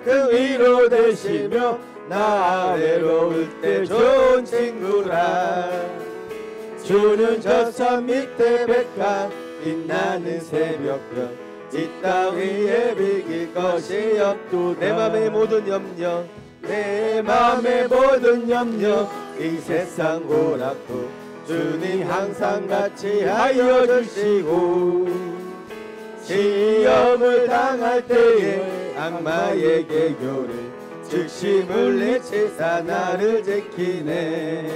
등 위로 되시며 나 외로울 때 좋은 친구라. 주는 저 산 밑에 백합 빛나는 새벽별 이 땅 위에 비길 것이 없도 내 맘의 모든 염려 내 맘의 모든 염려 이 세상 고락도 주님 항상 같이 하여 주시고 시험을 당할 때에 악마의 개교를 즉시 물리치사 나를 지키네.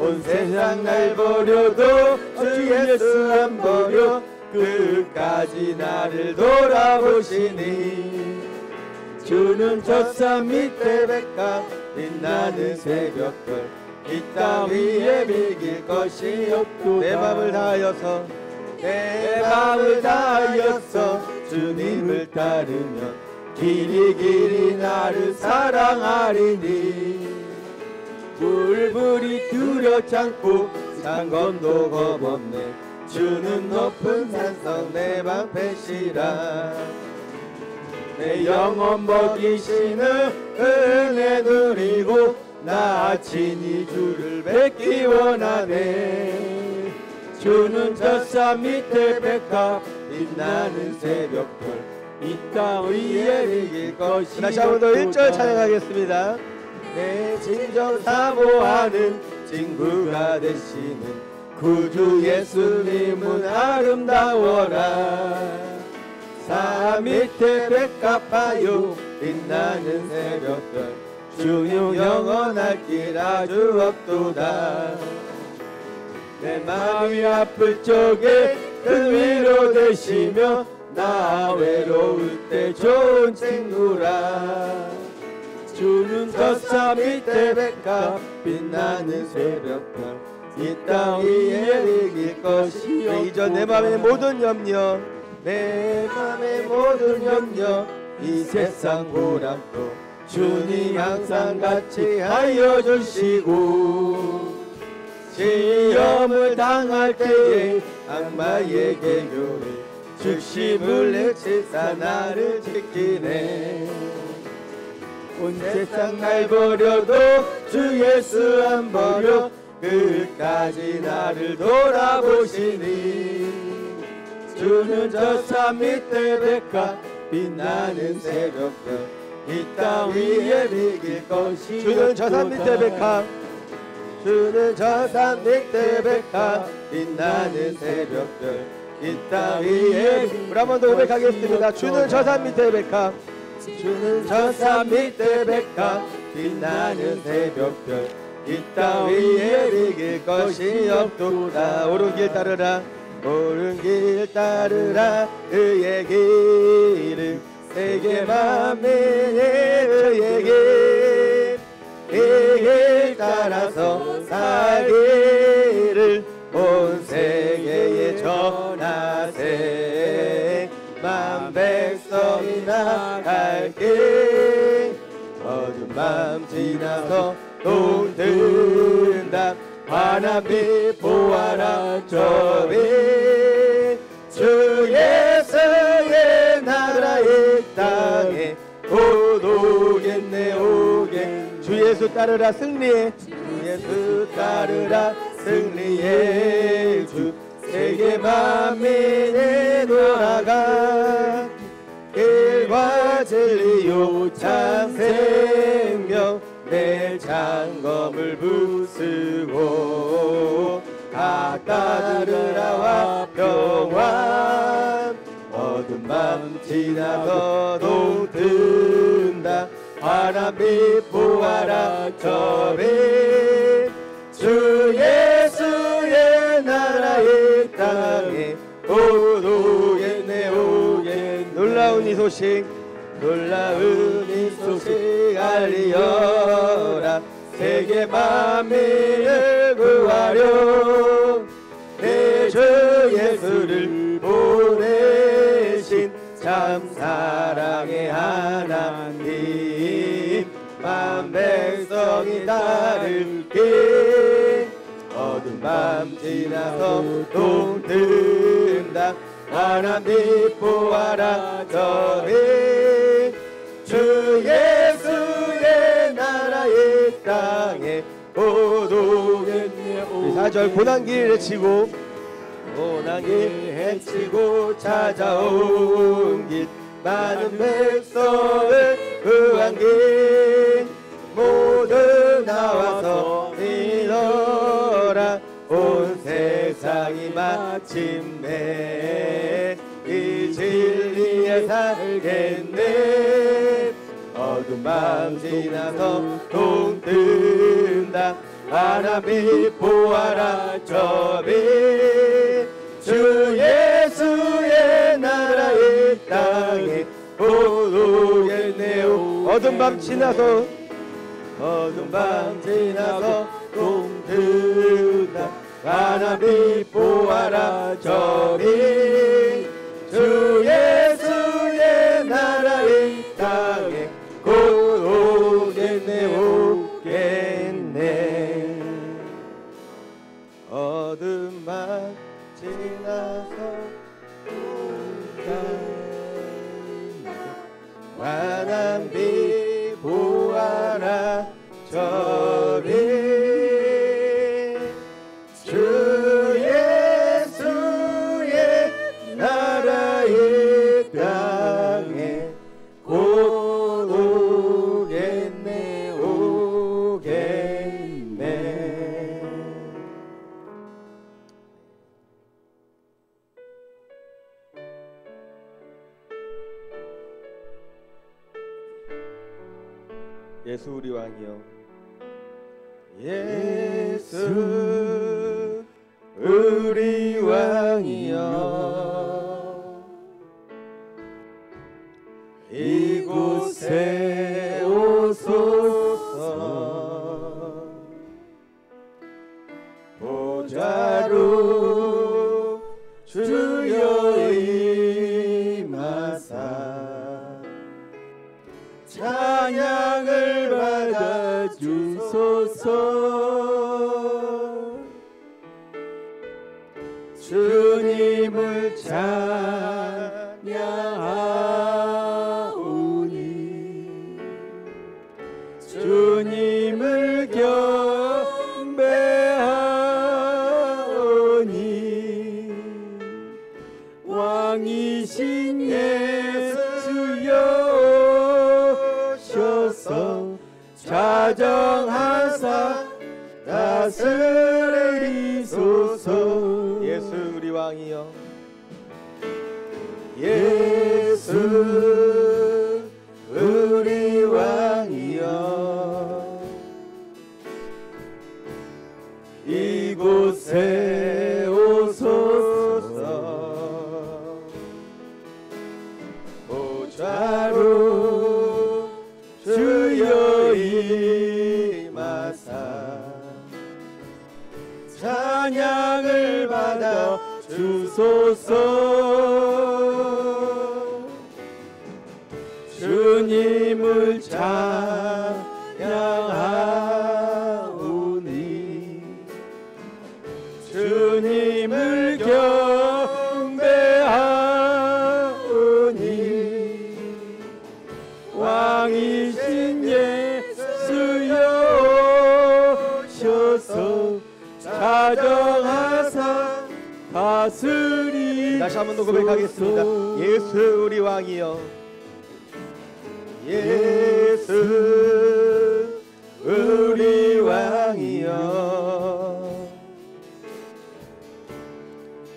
온 세상 날 버려도 주 예수 안 버려 끝까지 나를 돌아보시니. 주는 저 산 밑에 백합 빛나는 새벽별 이 땅 위에 비길 것이 없도다. 내 맘을 다하여서 내 맘을 다하여서 주님을 따르며 길이 길이 나를 사랑하리니. 불불이 두렵지 않고 상검도 겁없네. 주는 높은 산성 내 방패시라. 내 영혼 먹이시는 은혜 누리고 나 친히 주를 뵙기 원하네. 주는 저 산 밑에 백합 빛나는 새벽별 이 땅 위에 비길 것이. 다시 한 번 더 1절 찬양하겠습니다. 내 진정 사모하는 친구가 되시는 구주 예수님은 아름다워라. 산 밑에 백합하여 빛나는 새벽별 주님 영원할 길 아주 없도다. 내 마음이 아플 적에 등 위로 되시며 나 외로울 때 좋은 친구라. 주는 저 산 밑에 백합 빛나는 새벽별 이 땅 위에 비길 것이 없도다. 이제 내 맘의 모든 염려 내 맘의 모든 염려 이 세상 고락도 주님 항상 같이 하여 주시고 시험을 당할 때에 악마의 개교를 즉시 물리치사 나를 지키네. 온 세상 날 버려도 주 예수 안 버려 끝까지 나를 돌아보시니. 주는 저 산 밑에 백합 빛나는 새벽별 이 땅 위에 비길 것이. 주는 저 산 밑에 백합 주는 저 산 밑에 백합 빛나는 새벽별 이 땅 위에. 우리 한 번 더 고백하겠습니다. 주는 저 산 밑에 백합 주는 저 산 밑에 백합 빛나는 새벽별 이 땅 위에 비길 것이 없도다. 옳은 길 따르라 옳은 길 따르라 그의 길을 세계 만민의 그의 길 따라서 살기를 온 세계에 전하세. 만 백성이 나갈 길 어두운 밤 지나서 동든다. 환한 빛 보아라 저빛 주 예수의 나라의 땅에 곧 오겠네 오겠네. 주 예수 따르라 승리해 주 예수 따르라 승리해. 주 세계 만민에 돌아가 길과 진리요 참 생명 내 장검을 부수고 아까들으라와 평화 어두운 밤 지나서 동든다. 환한 빛 보아라 저빛 주 예수의 나라의 땅에 곧 오겠네 오겠네. 놀라운 이 소식 놀라운 이 소식 알리어라. 세계 만민을 구하려 내 주 예수를 보내신 참 사랑의 하나님. 만 백성이 따를 길 어두운 밤 지나서 동든다. 환한 빛 보아라 저빛 주 4절 고난길 헤치고 고난길 헤치고 찾아온 길 많은 백성을 구한 길 모두 나와서 믿어라 온 세상이 마침내 이 진리에 살겠네 어두운 밤 지나서 동뜬다 바람이 보아라 저비 주 예수의 나라의 땅에 곧 오겠네요 어두운 밤 지나서 동뜬다 바람이 보아라 저비 주 예수의 나라의 땅에 곧 오겠네 어두운 밤 지나서 환한 빛 보아라 저리 주 예수의 나라의 땅에 곧 오겠네 예수 우리 왕이여 예수 우리 왕이여 이곳에 오소서 보좌로 주여 임하사 찬양을 받아 주소서 주님을 찬양하오니 주님을 경배하오니 왕이신 예수여 자정하사 다스리소서 예수 우리 왕이여 예수 우리 왕이여 이곳에 오소서 보좌로 주여 임하사 찬양을 받아 주소서 주님을 찬양하오니 주님을 경배하오니 왕이신 예수여 오셔서 자정하사 다스리 다시 한 번 더 고백하겠습니다. 예수 우리 왕이여 예수 우리 왕이여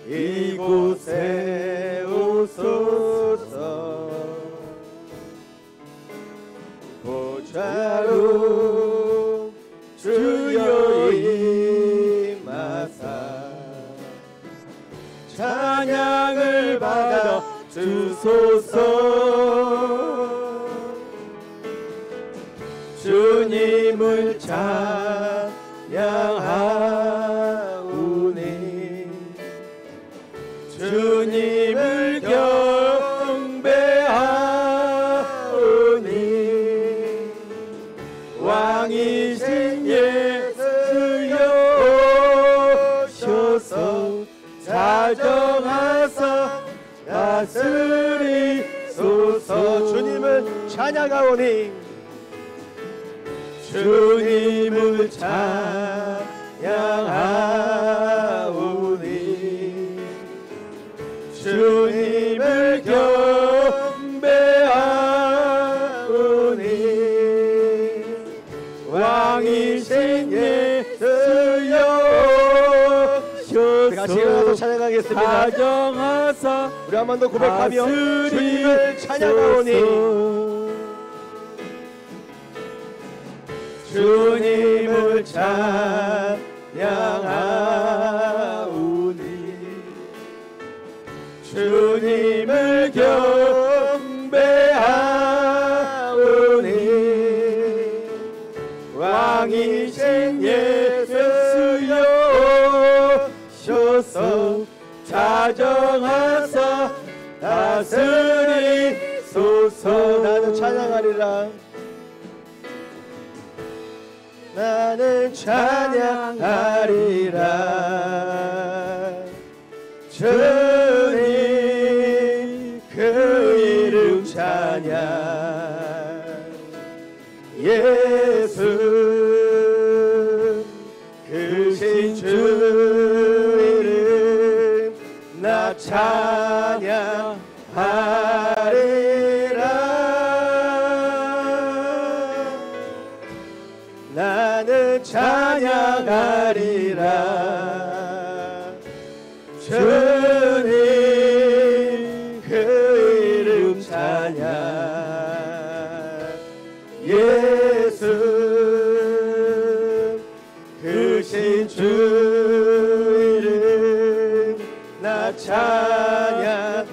이곳에 오소서 보좌로 주여 임하사 찬양을 받아 주소서 주님을 찬양하오니 주님을 경배하오니 왕이신 예수여 오셔서 자정하사 다스리소서 주님을 찬양하오니 주님을 찬양하오니 주님을 경배하오니 왕이신 예수여 오소서. 같이 일어나서 찬양하겠습니다. 가정하사 우리 한 번 더 고백하며 주님을 찬양하오니 주님을 찬양하오니 주님을 경배하오니 왕이신 예수여 오소서. 자정하사 다스리소서. 나는 찬양하리라. 나는 찬양하리라. 주님 그 이름 찬양. 예수 크신 주 이름 나 찬양하리라. 나는 찬양하리라. 주님 그 이름 찬양. 예수 크신 주 이름 나 찬양하리.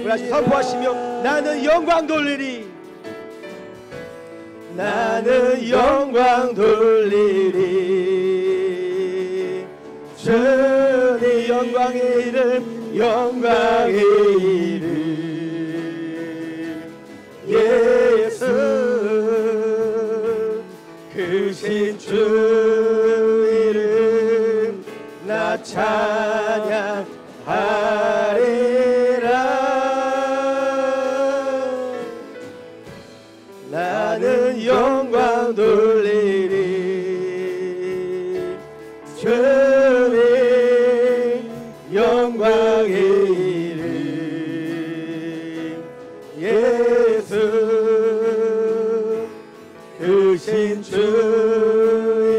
우리 다시 선포하시며 나는 영광 돌리리. 나는 영광 돌리리. 주님 영광의 이름 영광의 이름. 예수 크신 주 이름 나 찬양하리라. 나는 영광 돌리리. 주님 영광의 이름. 예수 크신 주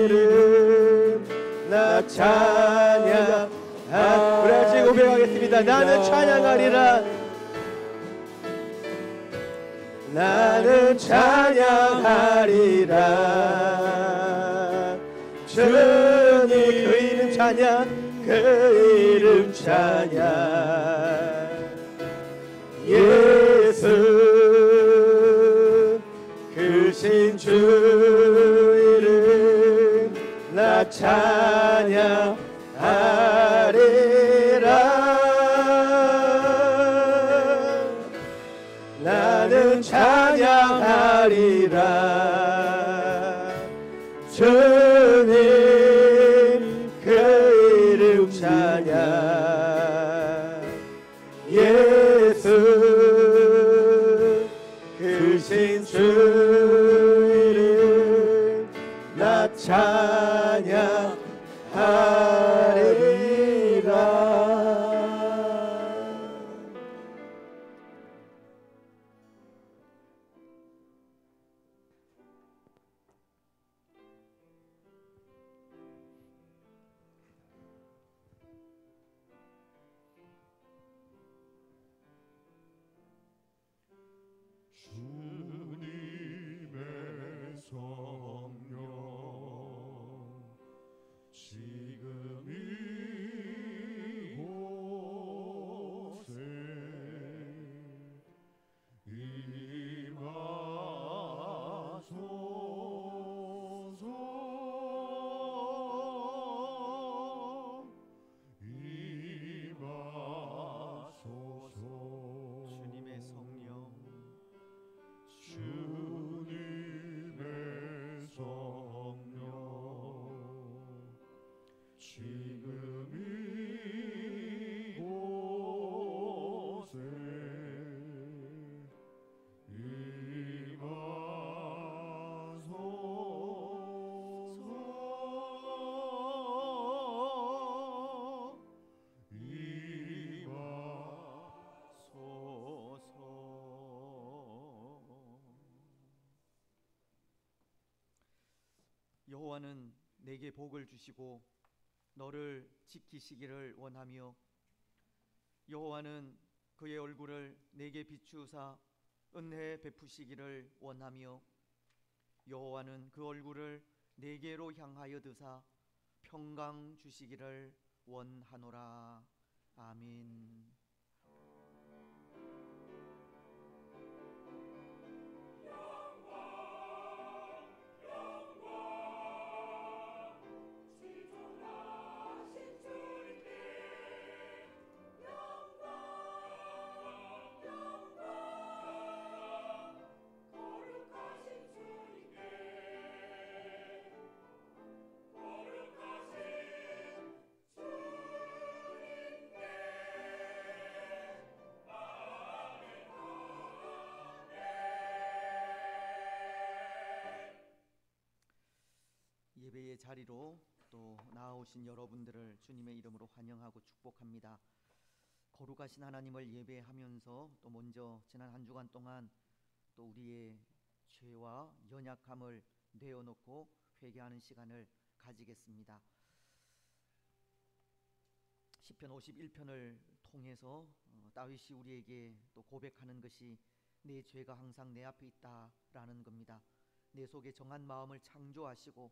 이름 나 찬양하리라. 우리 같이 고백하겠습니다. 나는 찬양하리라. 나는 찬양하리라. 주님 그 이름 찬양. 그 이름 찬양. 예수 크신 주 이름 나 찬양하리라. 나는 찬양하리라. 주님 그 이름 찬양. 예수 크신 주 이름 나 찬양하리라. 주님 여호와는 내게 복을 주시고 너를 지키시기를 원하며 여호와는 그의 얼굴을 내게 비추사 은혜 베푸시기를 원하며 여호와는 그 얼굴을 내게로 향하여 드사 평강 주시기를 원하노라. 아멘. 예배의 자리로 또 나아오신 여러분들을 주님의 이름으로 환영하고 축복합니다. 거룩하신 하나님을 예배하면서 또 먼저 지난 한 주간 동안 또 우리의 죄와 연약함을 내어놓고 회개하는 시간을 가지겠습니다. 시편 51편을 통해서 다윗이 우리에게 또 고백하는 것이 내 죄가 항상 내 앞에 있다라는 겁니다. 내 속에 정한 마음을 창조하시고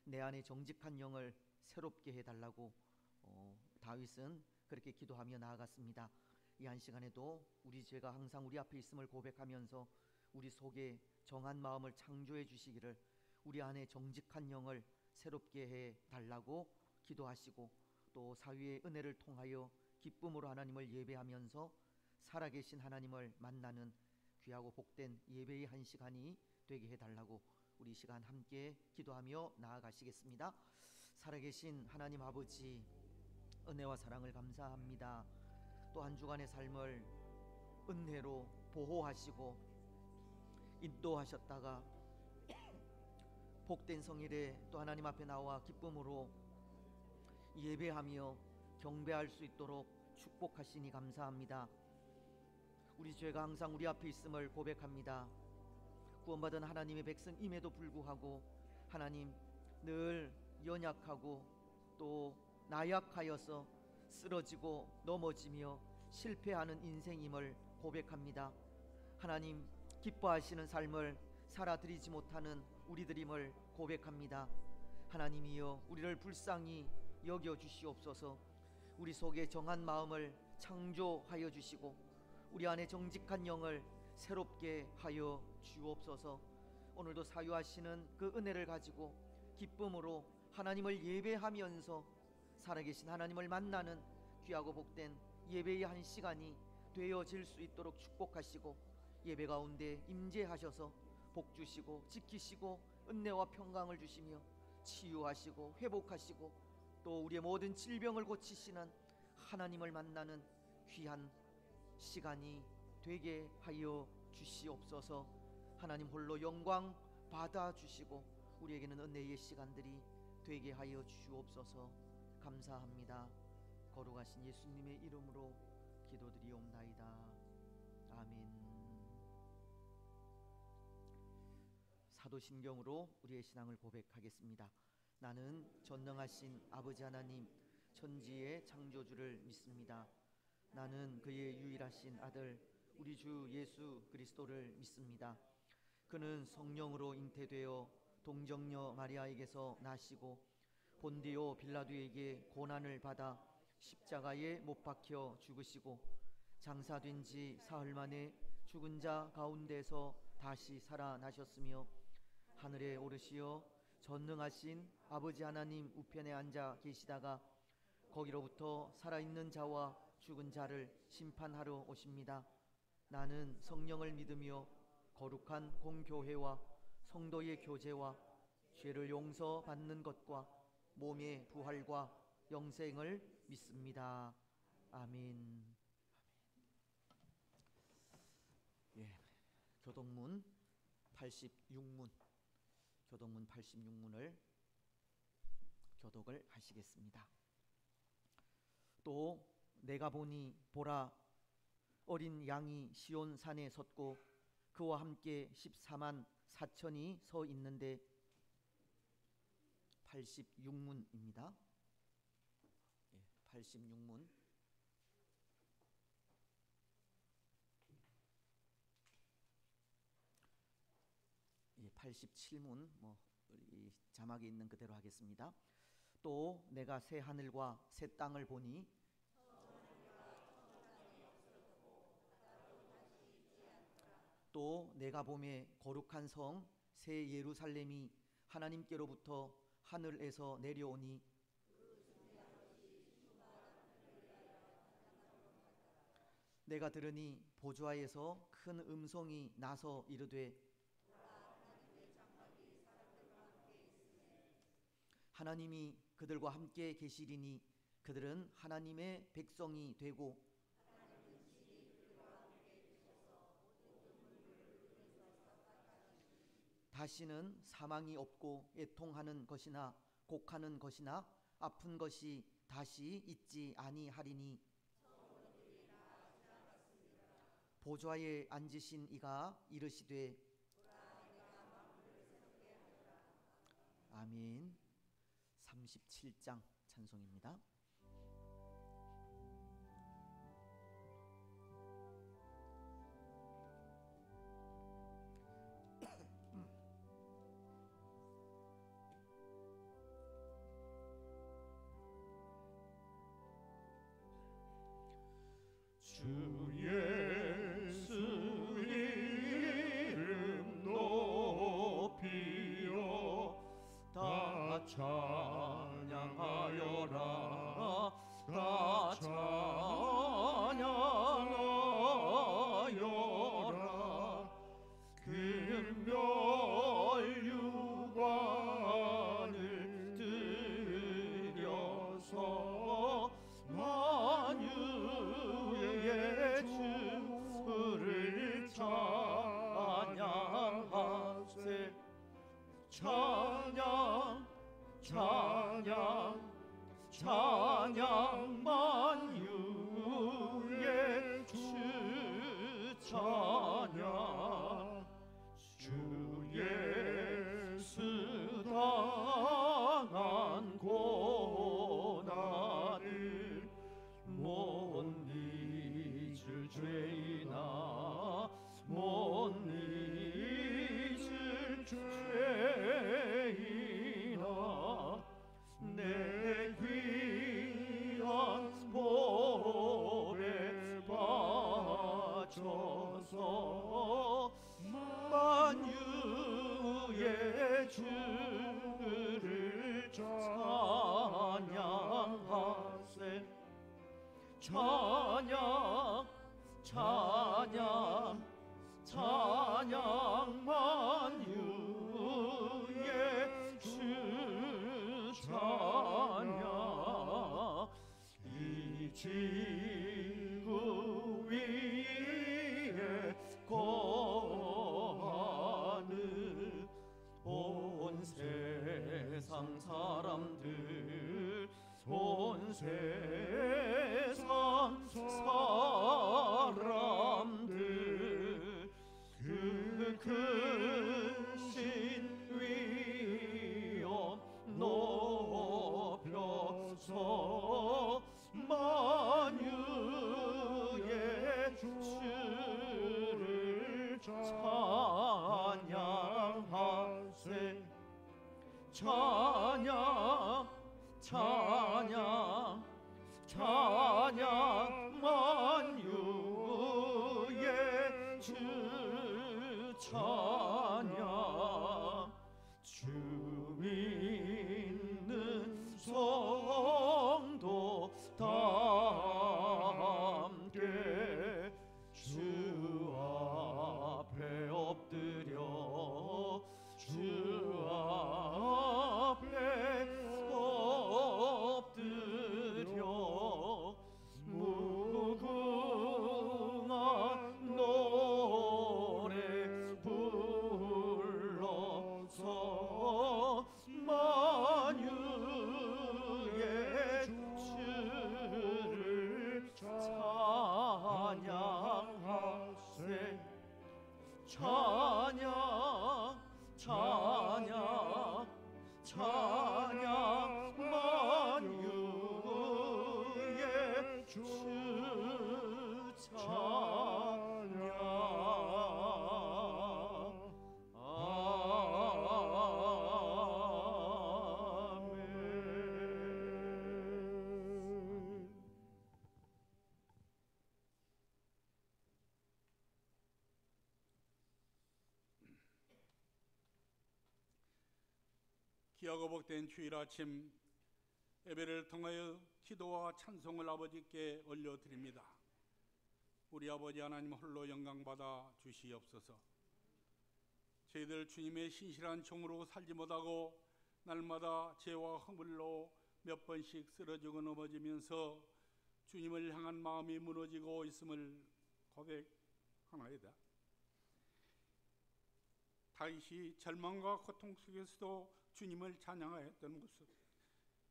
내 안에 정직한 영을 새롭게 해달라고 다윗은 그렇게 기도하며 나아갔습니다. 이 한 시간에도 우리 죄가 항상 우리 앞에 있음을 고백하면서 우리 속에 정한 마음을 창조해 주시기를, 우리 안에 정직한 영을 새롭게 해달라고 기도하시고 또 사위의 은혜를 통하여 기쁨으로 하나님을 예배하면서 살아계신 하나님을 만나는 귀하고 복된 예배의 한 시간이 되게 해달라고 우리 시간 함께 기도하며 나아가시겠습니다. 살아계신 하나님 아버지, 은혜와 사랑을 감사합니다. 또 한 주간의 삶을 은혜로 보호하시고 인도하셨다가 복된 성일에 또 하나님 앞에 나와 기쁨으로 예배하며 경배할 수 있도록 축복하시니 감사합니다. 우리 죄가 항상 우리 앞에 있음을 고백합니다. 구원받은 하나님의 백성임에도 불구하고 하나님, 늘 연약하고 또 나약하여서 쓰러지고 넘어지며 실패하는 인생임을 고백합니다. 하나님, 기뻐하시는 삶을 살아드리지 못하는 우리들임을 고백합니다. 하나님이여, 우리를 불쌍히 여겨 주시옵소서. 우리 속에 정한 마음을 창조하여 주시고 우리 안에 정직한 영을 새롭게 하여 주옵소서. 오늘도 사유하시는 그 은혜를 가지고 기쁨으로 하나님을 예배하면서 살아계신 하나님을 만나는 귀하고 복된 예배의 한 시간이 되어질 수 있도록 축복하시고 예배 가운데 임재하셔서 복 주시고 지키시고 은혜와 평강을 주시며 치유하시고 회복하시고 또 우리의 모든 질병을 고치시는 하나님을 만나는 귀한 시간이 되게 하여 주시옵소서. 하나님 홀로 영광 받아 주시고 우리에게는 은혜의 시간들이 되게 하여 주옵소서. 감사합니다. 거룩하신 예수님의 이름으로 기도드리옵나이다. 아멘. 사도신경으로 우리의 신앙을 고백하겠습니다. 나는 전능하신 아버지 하나님 천지의 창조주를 믿습니다. 나는 그의 유일하신 아들 우리 주 예수 그리스도를 믿습니다. 그는 성령으로 잉태되어 동정녀 마리아에게서 나시고 본디오 빌라도에게 고난을 받아 십자가에 못 박혀 죽으시고 장사된 지 사흘 만에 죽은 자 가운데서 다시 살아나셨으며 하늘에 오르시어 전능하신 아버지 하나님 우편에 앉아 계시다가 거기로부터 살아있는 자와 죽은 자를 심판하러 오십니다. 나는 성령을 믿으며 거룩한 공교회와 성도의 교제와 죄를 용서받는 것과 몸의 부활과 영생을 믿습니다. 아멘. 예, 교동문 86문을 교독을 하시겠습니다. 또 내가 보니 보라, 어린 양이 시온 산에 섰고 그와 함께 14만 4천이 서 있는데 86문입니다. 86문. 예, 87문 이 자막에 있는 그대로 하겠습니다. 또 내가 새 하늘과 새 땅을 보니 또 내가 보매 거룩한 성 새 예루살렘이 하나님께로부터 하늘에서 내려오니 내가 들으니 보좌에서 큰 음성이 나서 이르되 하나님이 그들과 함께 계시리니 그들은 하나님의 백성이 되고 다시는 사망이 없고 애통하는 것이나 곡하는 것이나 아픈 것이 다시 있지 아니하리니 보좌에 앉으신 이가 이르시되 아멘. 37장 찬송입니다. 주 예수 이름 높이어 다 찬양하여라 다 찬양하여라 금멸유관을 들여서 만유의 주를 찬양하세 찬양 찬양 찬양 만유의 주 찬양 주 예수 당한 고난을 못 잊을 죄이나 못 잊을 죄이나 내 귀한 보배 바쳐서 만유의 주를 찬양하세 찬양 찬양 찬양 만유의 주 찬양 이 지구 위에 거하는 온 세상 사람들 온 세상 사람들 그 크신 위엄 높여서 만유의 주를 찬양하세 찬양 찬양 찬양 만유의 주 찬양 주 믿는 성도 다 함께 주 앞에 엎드려 주 앞에 엎드려 무궁한 노래 불러서 만유의 주를 찬양하세 찬양 찬양 찬양 귀하고 복된 주일 아침 예배를 통하여 기도와 찬송을 아버지께 올려드립니다. 우리 아버지 하나님 홀로 영광받아 주시옵소서. 저희들 주님의 신실한 종으로 살지 못하고 날마다 죄와 허물로 몇 번씩 쓰러지고 넘어지면서 주님을 향한 마음이 무너지고 있음을 고백하나이다. 다윗이 절망과 고통 속에서도 주님을 찬양하였던 모습,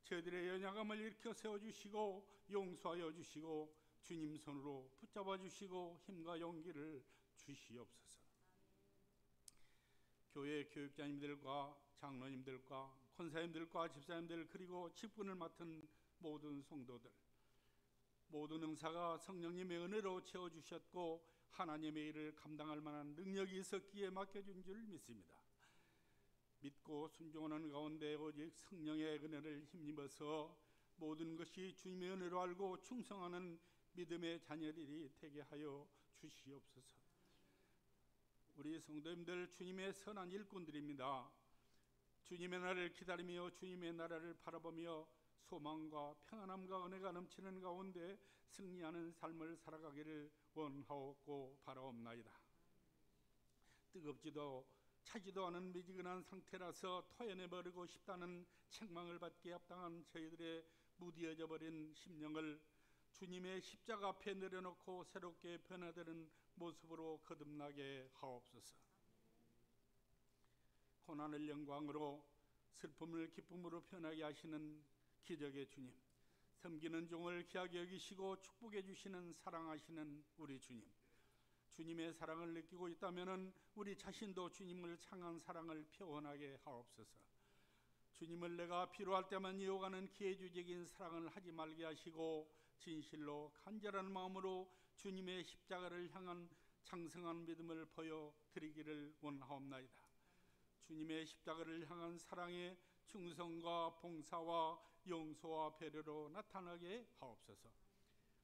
저희들의 연약함을 일으켜 세워주시고 용서하여 주시고 주님 손으로 붙잡아 주시고 힘과 용기를 주시옵소서. 교회 교육자님들과 장로님들과 권사님들과 집사님들 그리고 직분을 맡은 모든 성도들, 모든 응사가 성령님의 은혜로 채워주셨고 하나님의 일을 감당할 만한 능력이 있었기에 맡겨준 줄 믿습니다. 믿고 순종하는 가운데 오직 성령의 은혜를 힘입어서 모든 것이 주님의 은혜로 알고 충성하는 믿음의 자녀들이 되게 하여 주시옵소서. 우리 성도님들 주님의 선한 일꾼들입니다. 주님의 날을 기다리며 주님의 나라를 바라보며 소망과 평안함과 은혜가 넘치는 가운데 승리하는 삶을 살아가기를 원하옵고 바라옵나이다. 뜨겁지도 차지도 않은 미지근한 상태라서 토해내버리고 싶다는 책망을 받기에 합당한 저희들의 무디어져 버린 심령을 주님의 십자가 앞에 내려놓고 새롭게 변화되는 모습으로 거듭나게 하옵소서. 고난을 영광으로 슬픔을 기쁨으로 변하게 하시는 기적의 주님, 섬기는 종을 귀하게 여기시고 축복해 주시는 사랑하시는 우리 주님, 주님의 사랑을 느끼고 있다면 우리 자신도 주님을 향한 사랑을 표현하게 하옵소서. 주님을 내가 필요할 때만 이어가는 기회주의적인 사랑을 하지 말게 하시고 진실로 간절한 마음으로 주님의 십자가를 향한 장성한 믿음을 보여드리기를 원하옵나이다. 주님의 십자가를 향한 사랑의 충성과 봉사와 용서와 배려로 나타나게 하옵소서.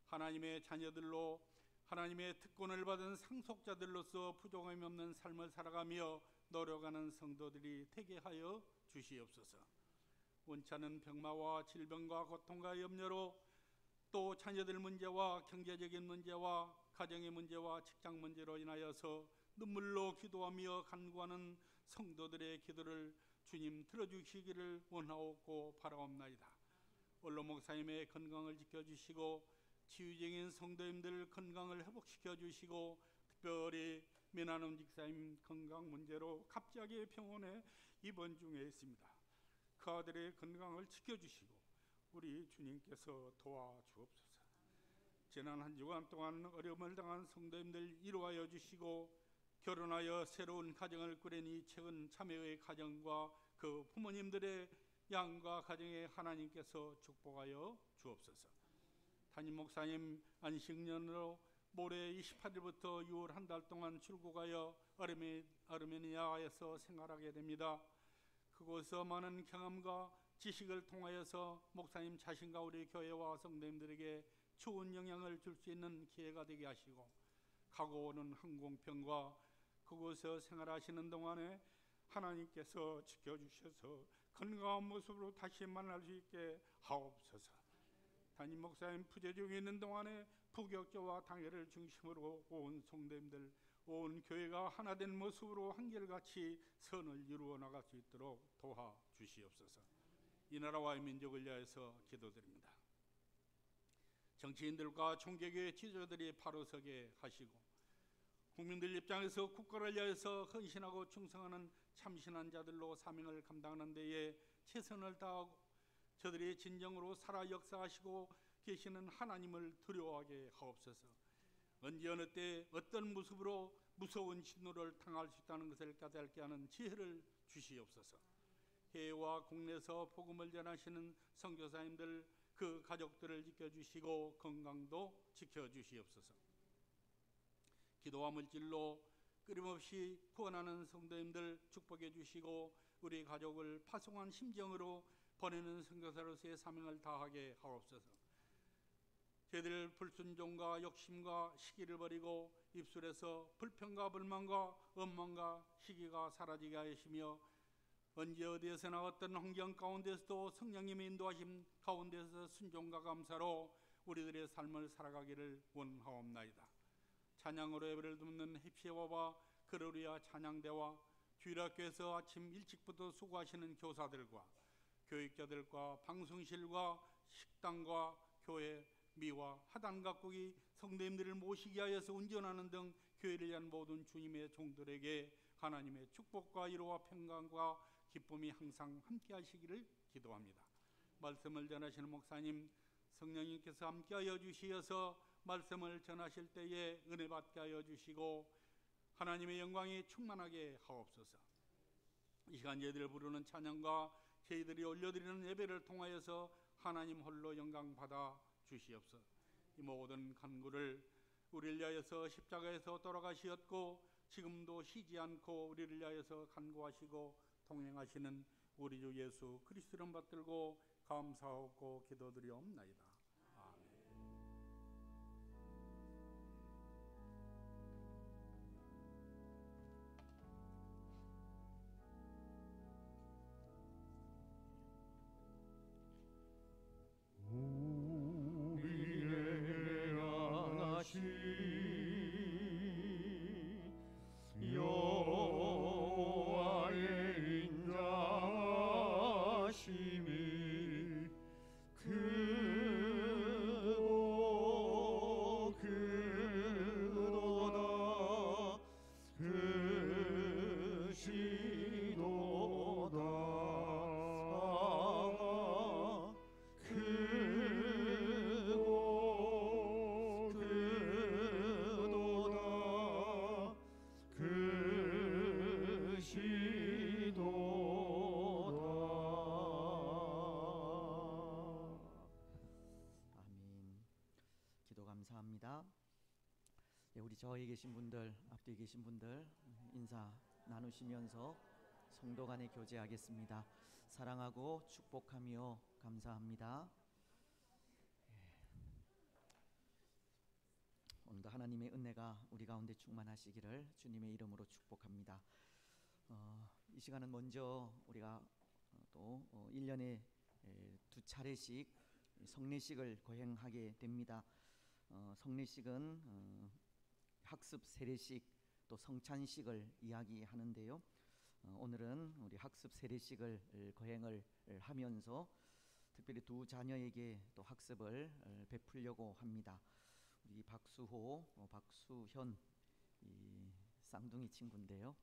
하나님의 자녀들로 하나님의 특권을 받은 상속자들로서 부족함이 없는 삶을 살아가며 노력하는 성도들이 되게 하여 주시옵소서. 원찮은 병마와 질병과 고통과 염려로 또 자녀들 문제와 경제적인 문제와 가정의 문제와 직장 문제로 인하여서 눈물로 기도하며 간구하는 성도들의 기도를 주님 들어주시기를 원하옵고 바라옵나이다. 원로 목사님의 건강을 지켜주시고 치유적인 성도님들 건강을 회복시켜 주시고 특별히 민한음 집사님 건강 문제로 갑자기 병원에 입원 중에 있습니다. 그 아들의 건강을 지켜주시고 우리 주님께서 도와주옵소서. 지난 한 주간 동안 어려움을 당한 성도님들 위로하여 주시고 결혼하여 새로운 가정을 꾸리니 최근 자매의 가정과 그 부모님들의 양과 가정에 하나님께서 축복하여 주옵소서. 담임 목사님 안식년으로 모레 28일부터 6월 한 달 동안 출국하여 아르메니아에서 생활하게 됩니다. 그곳에서 많은 경험과 지식을 통하여서 목사님 자신과 우리 교회와 성도님들에게 좋은 영향을 줄 수 있는 기회가 되게 하시고 가고 오는 항공편과 그곳에서 생활하시는 동안에 하나님께서 지켜주셔서 건강한 모습으로 다시 만날 수 있게 하옵소서. 담임 목사님 부재 중에 있는 동안에 부격자와 당회를 중심으로 온 성도님들 온 교회가 하나된 모습으로 한결같이 선을 이루어 나갈 수 있도록 도와주시옵소서. 이 나라와 민족을 위하여서 기도드립니다. 정치인들과 종교교회 지도자들이 바로 서게 하시고 국민들 입장에서 국가를 위하여서 헌신하고 충성하는 참신한 자들로 사명을 감당하는 데에 최선을 다하고 저들이 진정으로 살아 역사하시고 계시는 하나님을 두려워하게 하옵소서. 언제 어느 때 어떤 모습으로 무서운 진노를 당할 수 있다는 것을 깨닫게 하는 지혜를 주시옵소서. 해외와 국내에서 복음을 전하시는 선교사님들 그 가족들을 지켜주시고 건강도 지켜주시옵소서. 기도와 물질로 끊임없이 구원하는 성도님들 축복해 주시고 우리 가족을 파송한 심정으로 보내는 선교사로서의 사명을 다하게 하옵소서. 저희들 불순종과 욕심과 시기를 버리고 입술에서 불평과 불만과 원망과 시기가 사라지게 하시며 언제 어디에서나 어떤 환경 가운데서도 성령님의 인도하심 가운데서 순종과 감사로 우리들의 삶을 살아가기를 원하옵나이다. 찬양으로 예배를 듣는 헵시와와 그로리아 찬양대와 주일학교에서 아침 일찍부터 수고하시는 교사들과 교육자들과 방송실과 식당과 교회 미와 하단 각국이 성도님들을 모시기 하여서 운전하는 등 교회를 위한 모든 주님의 종들에게 하나님의 축복과 위로와 평강과 기쁨이 항상 함께 하시기를 기도합니다. 말씀을 전하시는 목사님 성령님께서 함께하여 주시어서 말씀을 전하실 때에 은혜 받게 하여 주시고 하나님의 영광이 충만하게 하옵소서. 이 시간 저희들을 부르는 찬양과 저희들이 올려드리는 예배를 통하여서 하나님 홀로 영광 받아 주시옵소서. 이 모든 간구를 우리를 위하여서 십자가에서 돌아가시었고 지금도 쉬지 않고 우리를 위하여서 간구하시고 동행하시는 우리 주 예수 그리스도 이름 받들고 감사하고 기도드리옵나이다. 감사합니다. 우리 저에 계신 분들, 앞뒤에 계신 분들 인사 나누시면서 성도 간에 교제하겠습니다. 사랑하고 축복하며 감사합니다. 오늘도 하나님의 은혜가 우리 가운데 충만하시기를 주님의 이름으로 축복합니다. 이 시간은 먼저 우리가 또 1년에 2차례씩 성례식을 거행하게 됩니다. 성례식은 학습 세례식 또 성찬식을 이야기하는데요. 오늘은 우리 학습 세례식을 거행을 하면서 특별히 두 자녀에게 또 학습을 베풀려고 합니다. 우리 박수호, 박수현 이 쌍둥이 친구인데요.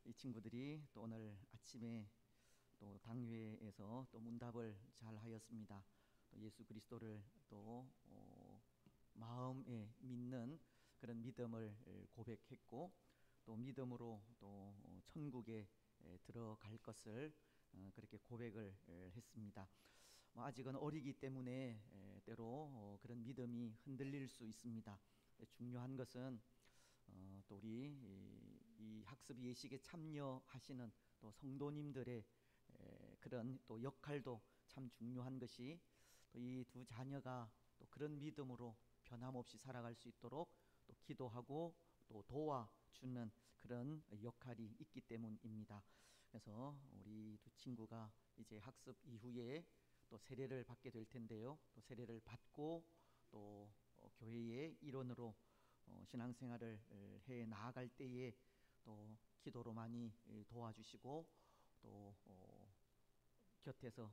이 친구들이 또 오늘 아침에 또 당회에서 또 문답을 잘 하였습니다. 또 예수 그리스도를 또 마음에 믿는 그런 믿음을 고백했고 또 믿음으로 또 천국에 들어갈 것을 그렇게 고백을 했습니다. 아직은 어리기 때문에 때로 그런 믿음이 흔들릴 수 있습니다. 중요한 것은 또 우리 이 학습 예식에 참여하시는 또 성도님들의 그런 또 역할도 참 중요한 것이 또 이 두 자녀가 또 그런 믿음으로 변함없이 살아갈 수 있도록 또 기도하고 또 도와주는 그런 역할이 있기 때문입니다. 그래서 우리 두 친구가 이제 학습 이후에 또 세례를 받게 될 텐데요. 또 세례를 받고 또 교회의 일원으로 신앙생활을 해 나아갈 때에 또 기도로 많이 도와주시고 또 곁에서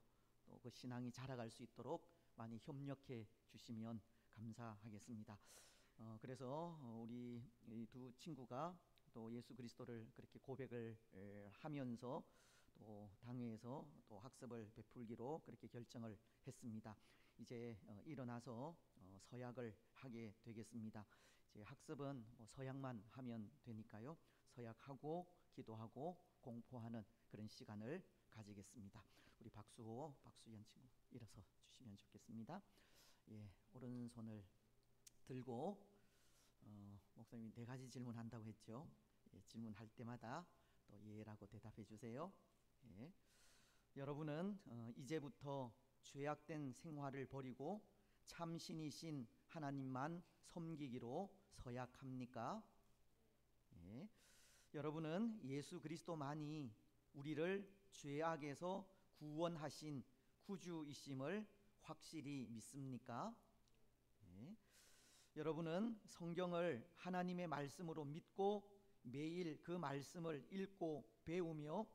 또 그 신앙이 자라갈 수 있도록 많이 협력해 주시면 감사하겠습니다. 그래서 우리 두 친구가 또 예수 그리스도를 그렇게 고백을 하면서 또 당회에서 또 학습을 베풀기로 그렇게 결정을 했습니다. 이제 일어나서 서약을 하게 되겠습니다. 이제 학습은 서약만 하면 되니까요. 서약하고 기도하고 공포하는 그런 시간을 가지겠습니다. 우리 박수호, 박수현 친구 일어서 주시면 좋겠습니다. 오른손을 들고 목사님이 4가지 질문한다고 했죠. 질문할 때마다 또 예라고 대답해 주세요. 여러분은 이제부터 죄악된 생활을 버리고 참신이신 하나님만 섬기기로 서약합니까? 여러분은 예수 그리스도만이 우리를 죄악에서 구원하신 구주이심을 확실히 믿습니까? 네. 여러분은 성경을 하나님의 말씀으로 믿고 매일 그 말씀을 읽고 배우며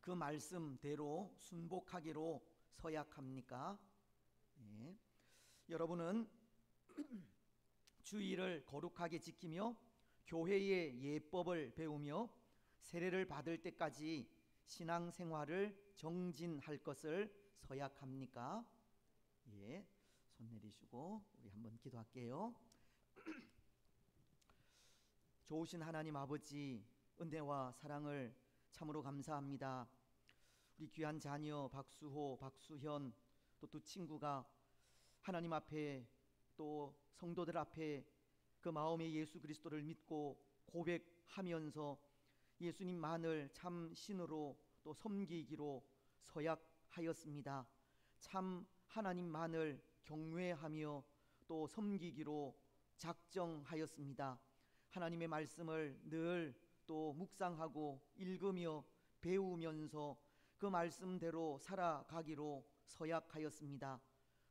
그 말씀대로 순복하기로 서약합니까? 네. 여러분은 주일을 거룩하게 지키며 교회의 예법을 배우며 세례를 받을 때까지 신앙생활을 정진할 것을 서약합니까? 예, 손 내리시고 우리 한번 기도할게요. 좋으신 하나님 아버지, 은혜와 사랑을 참으로 감사합니다. 우리 귀한 자녀 박수호, 박수현 또 두 친구가 하나님 앞에 또 성도들 앞에 그 마음의 예수 그리스도를 믿고 고백하면서 예수님만을 참 신으로 또 섬기기로 서약하였습니다. 참 하나님만을 경외하며 또 섬기기로 작정하였습니다. 하나님의 말씀을 늘 또 묵상하고 읽으며 배우면서 그 말씀대로 살아가기로 서약하였습니다.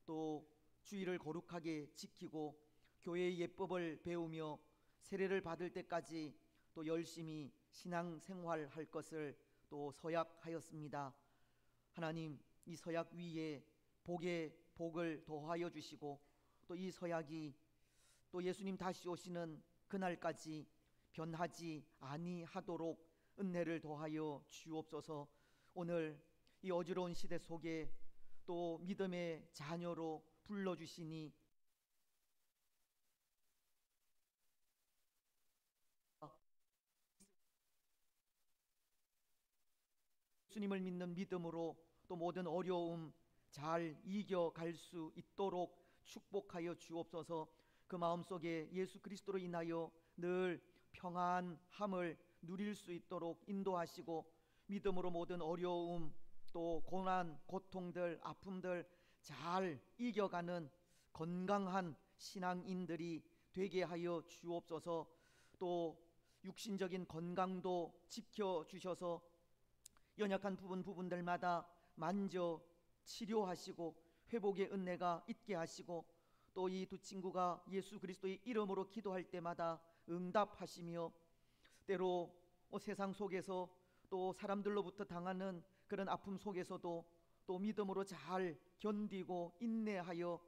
또 주일을 거룩하게 지키고 교회의 예법을 배우며 세례를 받을 때까지 또 열심히 신앙생활할 것을 또 서약하였습니다. 하나님, 이 서약 위에 복의 복을 더하여 주시고 또 이 서약이 또 예수님 다시 오시는 그날까지 변하지 아니하도록 은혜를 더하여 주옵소서. 오늘 이 어지러운 시대 속에 또 믿음의 자녀로 불러주시니 예수님을 믿는 믿음으로 또 모든 어려움 잘 이겨갈 수 있도록 축복하여 주옵소서. 그 마음속에 예수 그리스도로 인하여 늘 평안함을 누릴 수 있도록 인도하시고 믿음으로 모든 어려움 또 고난 고통들 아픔들 잘 이겨가는 건강한 신앙인들이 되게 하여 주옵소서. 또 육신적인 건강도 지켜주셔서 연약한 부분들마다 만져 치료하시고 회복의 은혜가 있게 하시고 또 이 두 친구가 예수 그리스도의 이름으로 기도할 때마다 응답하시며 때로 세상 속에서 또 사람들로부터 당하는 그런 아픔 속에서도 또 믿음으로 잘 견디고 인내하여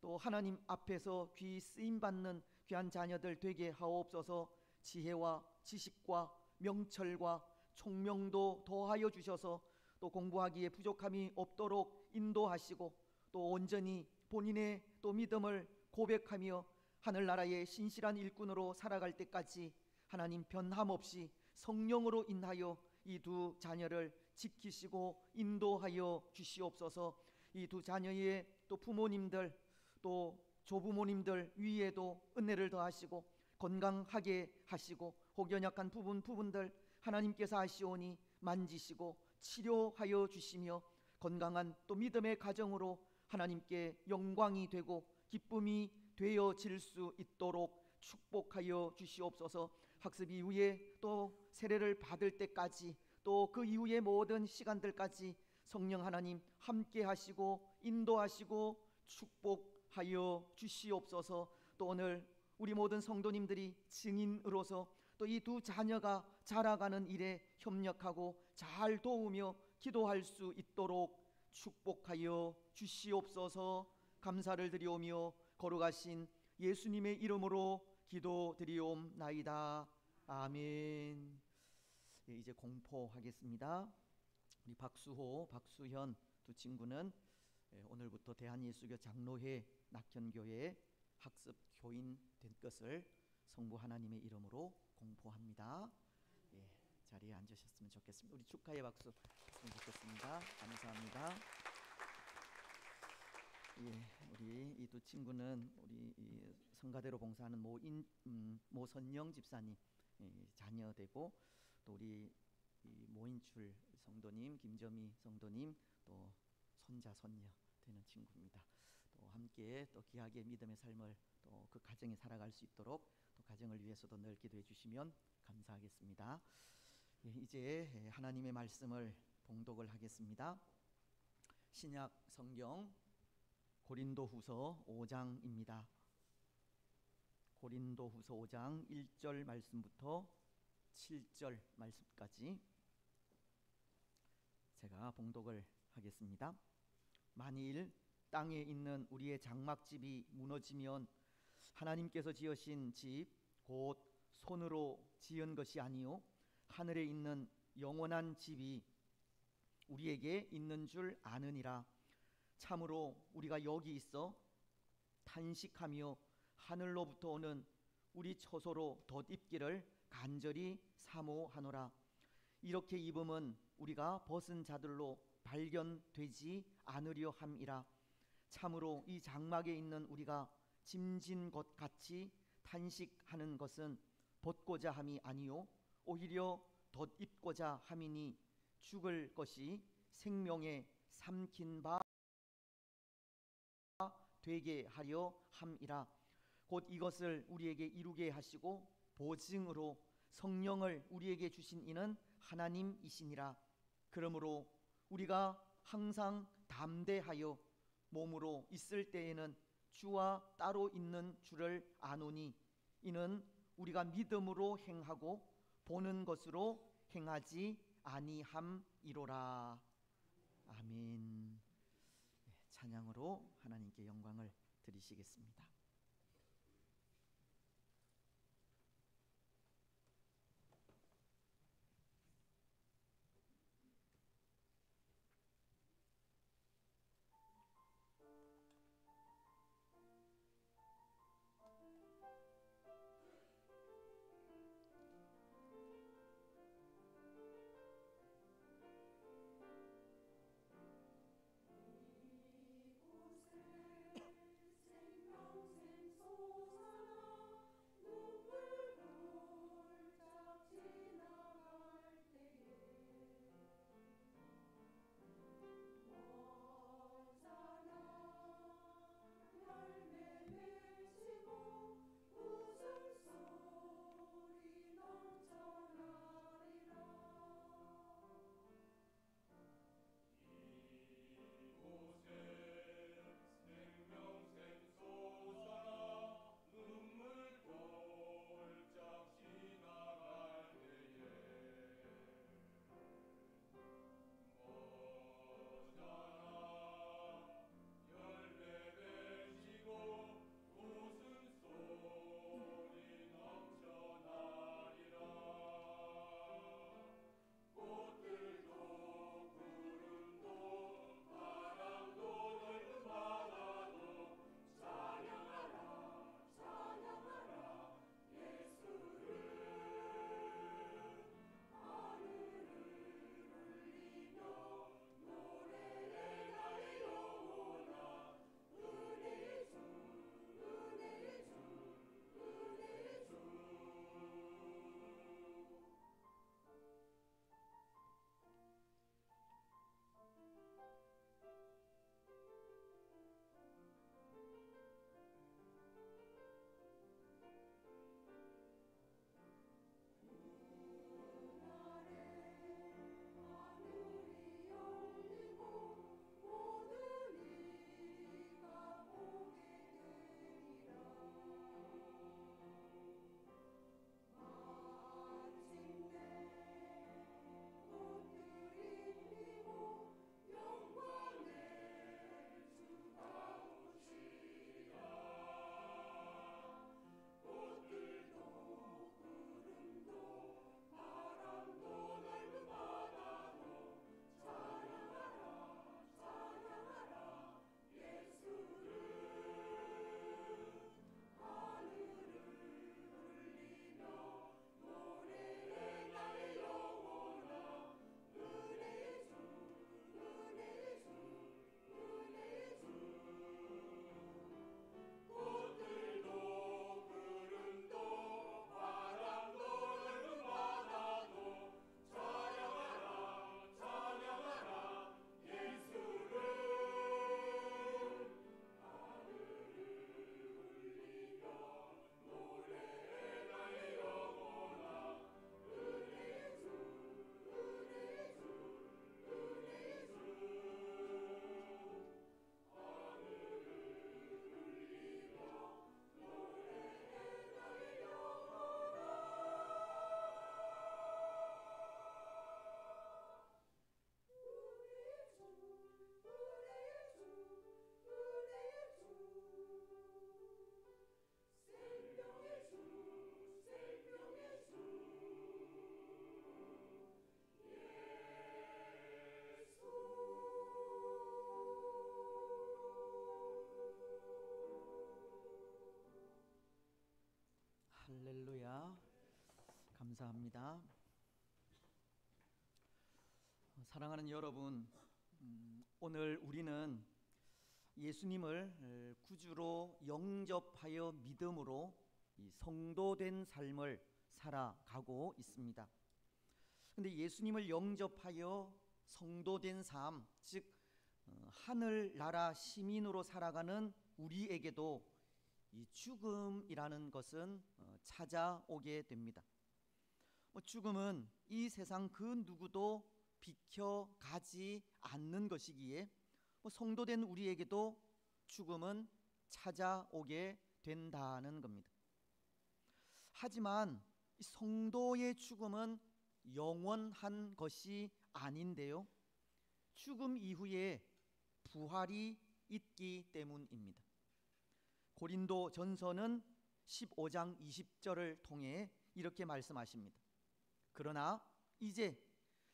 또 하나님 앞에서 귀 쓰임 받는 귀한 자녀들 되게 하옵소서. 지혜와 지식과 명철과 총명도 더하여 주셔서 또 공부하기에 부족함이 없도록 인도하시고 또 온전히 본인의 또 믿음을 고백하며 하늘나라의 신실한 일꾼으로 살아갈 때까지 하나님 변함없이 성령으로 인하여 이 두 자녀를 지키시고 인도하여 주시옵소서. 이 두 자녀의 또 부모님들 또 조부모님들 위에도 은혜를 더하시고 건강하게 하시고 혹 연약한 부분들 하나님께서 하시오니 만지시고 치료하여 주시며 건강한 또 믿음의 가정으로 하나님께 영광이 되고 기쁨이 되어질 수 있도록 축복하여 주시옵소서. 학습 이후에 또 세례를 받을 때까지 또 그 이후의 모든 시간들까지 성령 하나님 함께 하시고 인도하시고 축복하여 주시옵소서. 또 오늘 우리 모든 성도님들이 증인으로서 또 이 두 자녀가 자라가는 일에 협력하고 잘 도우며 기도할 수 있도록 축복하여 주시옵소서. 감사를 드리오며 거룩하신 예수님의 이름으로 기도드리옵나이다. 아멘. 예, 이제 공포하겠습니다. 우리 박수호, 박수현 두 친구는 오늘부터 대한예수교 장로회 낙현교회 학습 교인 된 것을 성부 하나님의 이름으로 공포합니다. 예, 자리에 앉으셨으면 좋겠습니다. 우리 축하의 박수 했으면 좋겠습니다. 감사합니다. 예, 우리 이 두 친구는 우리 이 성가대로 봉사하는 모선영 집사님 자녀되고 또 우리 이 모인출 성도님, 김점희 성도님 또 손자 손녀 되는 친구입니다. 또 함께 또 귀하게 믿음의 삶을 또 그 가정에 살아갈 수 있도록 또 가정을 위해서도 늘 기도해 주시면 감사하겠습니다. 이제 하나님의 말씀을 봉독을 하겠습니다. 신약 성경 고린도후서 5장입니다. 고린도후서 5장 1절 말씀부터 7절 말씀까지 제가 봉독을 하겠습니다. 만일 땅에 있는 우리의 장막집이 무너지면 하나님께서 지으신 집 곧 손으로 지은 것이 아니요 하늘에 있는 영원한 집이 우리에게 있는 줄 아느니라. 참으로 우리가 여기 있어 탄식하며 하늘로부터 오는 우리 처소로 덧입기를 간절히 사모하노라. 이렇게 입음은 우리가 벗은 자들로 발견되지 않으려 함이라. 참으로 이 장막에 있는 우리가 짐진 것 같이 탄식하는 것은 벗고자 함이 아니요 오히려 덧입고자 함이니 죽을 것이 생명에 삼킨 바 되게 하려 함이라. 곧 이것을 우리에게 이루게 하시고 보증으로 성령을 우리에게 주신 이는 하나님이시니라. 그러므로 우리가 항상 담대하여 몸으로 있을 때에는 주와 따로 있는 줄을 아노니 이는 우리가 믿음으로 행하고 보는 것으로 행하지 아니함이로라. 아멘. 찬양으로 하나님께 영광을 드리시겠습니다. 감사합니다. 사랑하는 여러분, 오늘 우리는 예수님을 구주로 영접하여 믿음으로 이 성도된 삶을 살아가고 있습니다. 근데 예수님을 영접하여 성도된 삶, 즉 하늘나라 시민으로 살아가는 우리에게도 이 죽음이라는 것은 찾아오게 됩니다. 죽음은 이 세상 그 누구도 비켜가지 않는 것이기에 성도된 우리에게도 죽음은 찾아오게 된다는 겁니다. 하지만 성도의 죽음은 영원한 것이 아닌데요, 죽음 이후에 부활이 있기 때문입니다. 고린도 전서는 15장 20절을 통해 이렇게 말씀하십니다. 그러나 이제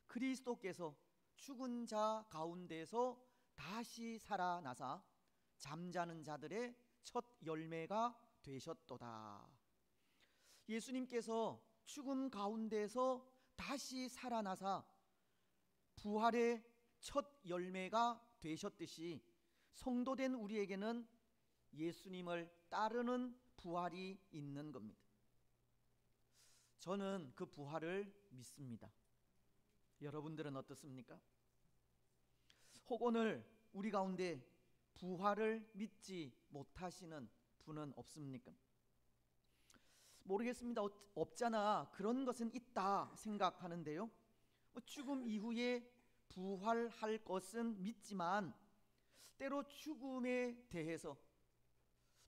그리스도께서 죽은 자 가운데서 다시 살아나사 잠자는 자들의 첫 열매가 되셨도다. 예수님께서 죽음 가운데서 다시 살아나사 부활의 첫 열매가 되셨듯이 성도된 우리에게는 예수님을 따르는 부활이 있는 겁니다. 저는 그 부활을 믿습니다. 여러분들은 어떻습니까? 혹 오늘 우리 가운데 부활을 믿지 못하시는 분은 없습니까? 모르겠습니다. 없잖아, 그런 것은 있다 생각하는데요, 죽음 이후에 부활할 것은 믿지만 때로 죽음에 대해서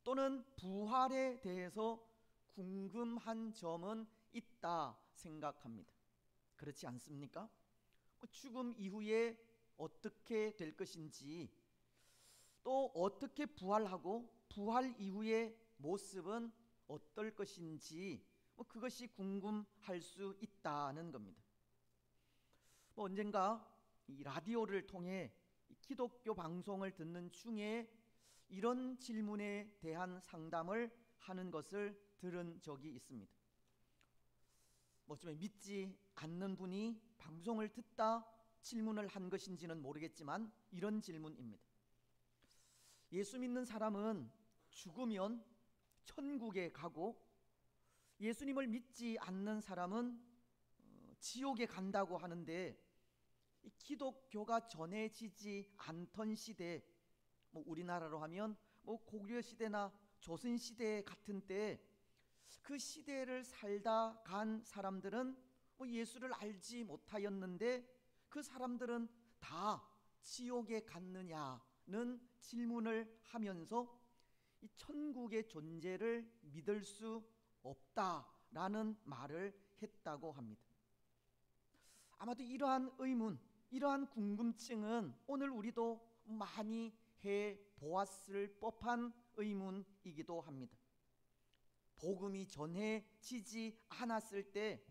또는 부활에 대해서 궁금한 점은 있다 생각합니다. 그렇지 않습니까? 죽음 이후에 어떻게 될 것인지, 또 어떻게 부활하고 부활 이후의 모습은 어떨 것인지 그것이 궁금할 수 있다는 겁니다. 언젠가 이 라디오를 통해 기독교 방송을 듣는 중에 이런 질문에 대한 상담을 하는 것을 들은 적이 있습니다. 좀 믿지 않는 분이 방송을 듣다 질문을 한 것인지는 모르겠지만 이런 질문입니다. 예수 믿는 사람은 죽으면 천국에 가고 예수님을 믿지 않는 사람은 지옥에 간다고 하는데, 기독교가 전해지지 않던 시대, 우리나라로 하면 고려 시대나 조선 시대 같은 때, 그 시대를 살다 간 사람들은 예수를 알지 못하였는데 그 사람들은 다 지옥에 갔느냐는 질문을 하면서 이 천국의 존재를 믿을 수 없다라는 말을 했다고 합니다. 아마도 이러한 의문, 이러한 궁금증은 오늘 우리도 많이 해보았을 법한 의문이기도 합니다. 복음이 전해지지 않았을 때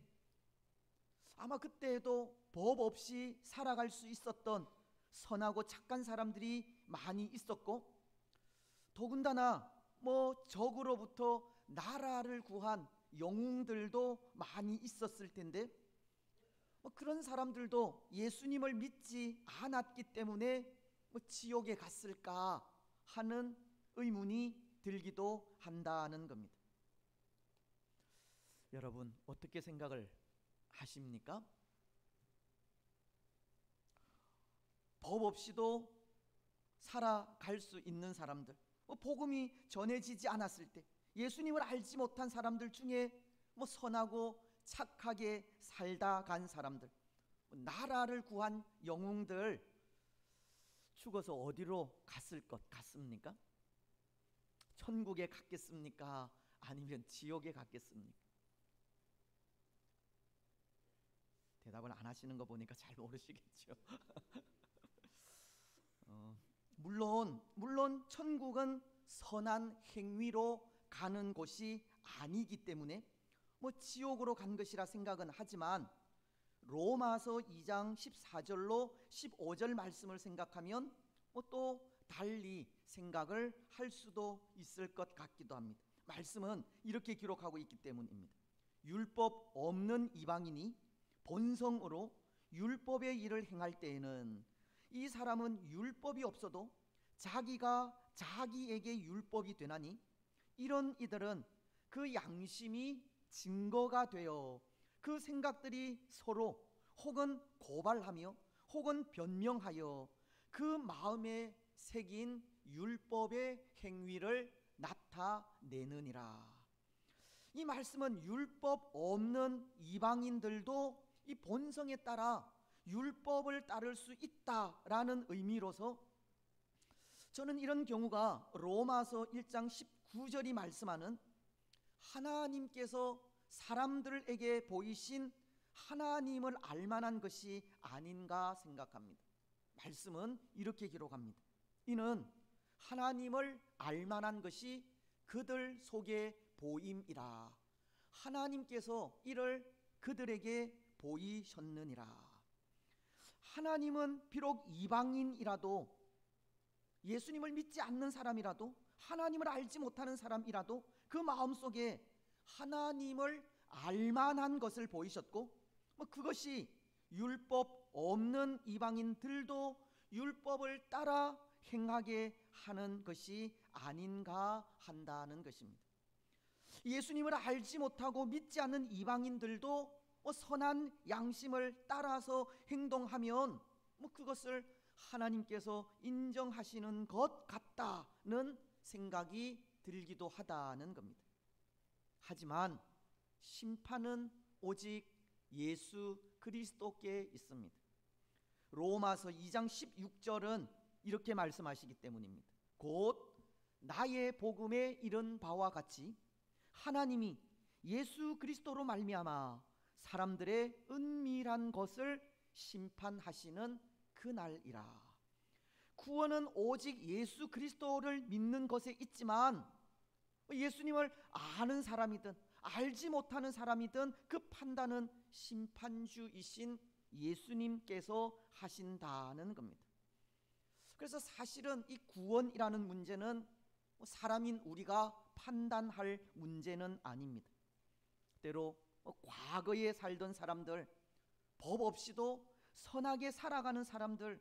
아마 그때에도 법 없이 살아갈 수 있었던 선하고 착한 사람들이 많이 있었고, 더군다나 적으로부터 나라를 구한 영웅들도 많이 있었을 텐데, 그런 사람들도 예수님을 믿지 않았기 때문에 지옥에 갔을까 하는 의문이 들기도 한다는 겁니다. 여러분, 어떻게 생각을 하십니까? 법 없이도 살아갈 수 있는 사람들, 복음이 전해지지 않았을 때 예수님을 알지 못한 사람들 중에 선하고 착하게 살다 간 사람들, 나라를 구한 영웅들, 죽어서 어디로 갔을 것 같습니까? 천국에 갔겠습니까? 아니면 지옥에 갔겠습니까? 대답을 안 하시는 거 보니까 잘 모르시겠죠. 물론 천국은 선한 행위로 가는 곳이 아니기 때문에 지옥으로 간 것이라 생각은 하지만, 로마서 2장 14절로 15절 말씀을 생각하면 또 달리 생각을 할 수도 있을 것 같기도 합니다. 말씀은 이렇게 기록하고 있기 때문입니다. 율법 없는 이방인이 본성으로 율법의 일을 행할 때에는 이 사람은 율법이 없어도 자기가 자기에게 율법이 되나니 이런 이들은 그 양심이 증거가 되어 그 생각들이 서로 혹은 고발하며 혹은 변명하여 그 마음에 새긴 율법의 행위를 나타내느니라. 이 말씀은 율법 없는 이방인들도 이 본성에 따라 율법을 따를 수 있다라는 의미로서 저는 이런 경우가 로마서 1장 19절이 말씀하는 하나님께서 사람들에게 보이신 하나님을 알만한 것이 아닌가 생각합니다. 말씀은 이렇게 기록합니다. 이는 하나님을 알만한 것이 그들 속에 보임이라. 하나님께서 이를 그들에게 보이셨느니라. 하나님은 비록 이방인이라도, 예수님을 믿지 않는 사람이라도, 하나님을 알지 못하는 사람이라도 그 마음속에 하나님을 알만한 것을 보이셨고, 그것이 율법 없는 이방인들도 율법을 따라 행하게 하는 것이 아닌가 한다는 것입니다. 예수님을 알지 못하고 믿지 않는 이방인들도 선한 양심을 따라서 행동하면 그것을 하나님께서 인정하시는 것 같다는 생각이 들기도 하다는 겁니다. 하지만 심판은 오직 예수 그리스도께 있습니다. 로마서 2장 16절은 이렇게 말씀하시기 때문입니다. 곧 나의 복음에 이른 바와 같이 하나님이 예수 그리스도로 말미암아 사람들의 은밀한 것을 심판하시는 그날이라. 구원은 오직 예수 그리스도를 믿는 것에 있지만 예수님을 아는 사람이든 알지 못하는 사람이든 그 판단은 심판주이신 예수님께서 하신다는 겁니다. 그래서 사실은 이 구원이라는 문제는 사람인 우리가 판단할 문제는 아닙니다. 때로 과거에 살던 사람들, 법 없이도 선하게 살아가는 사람들,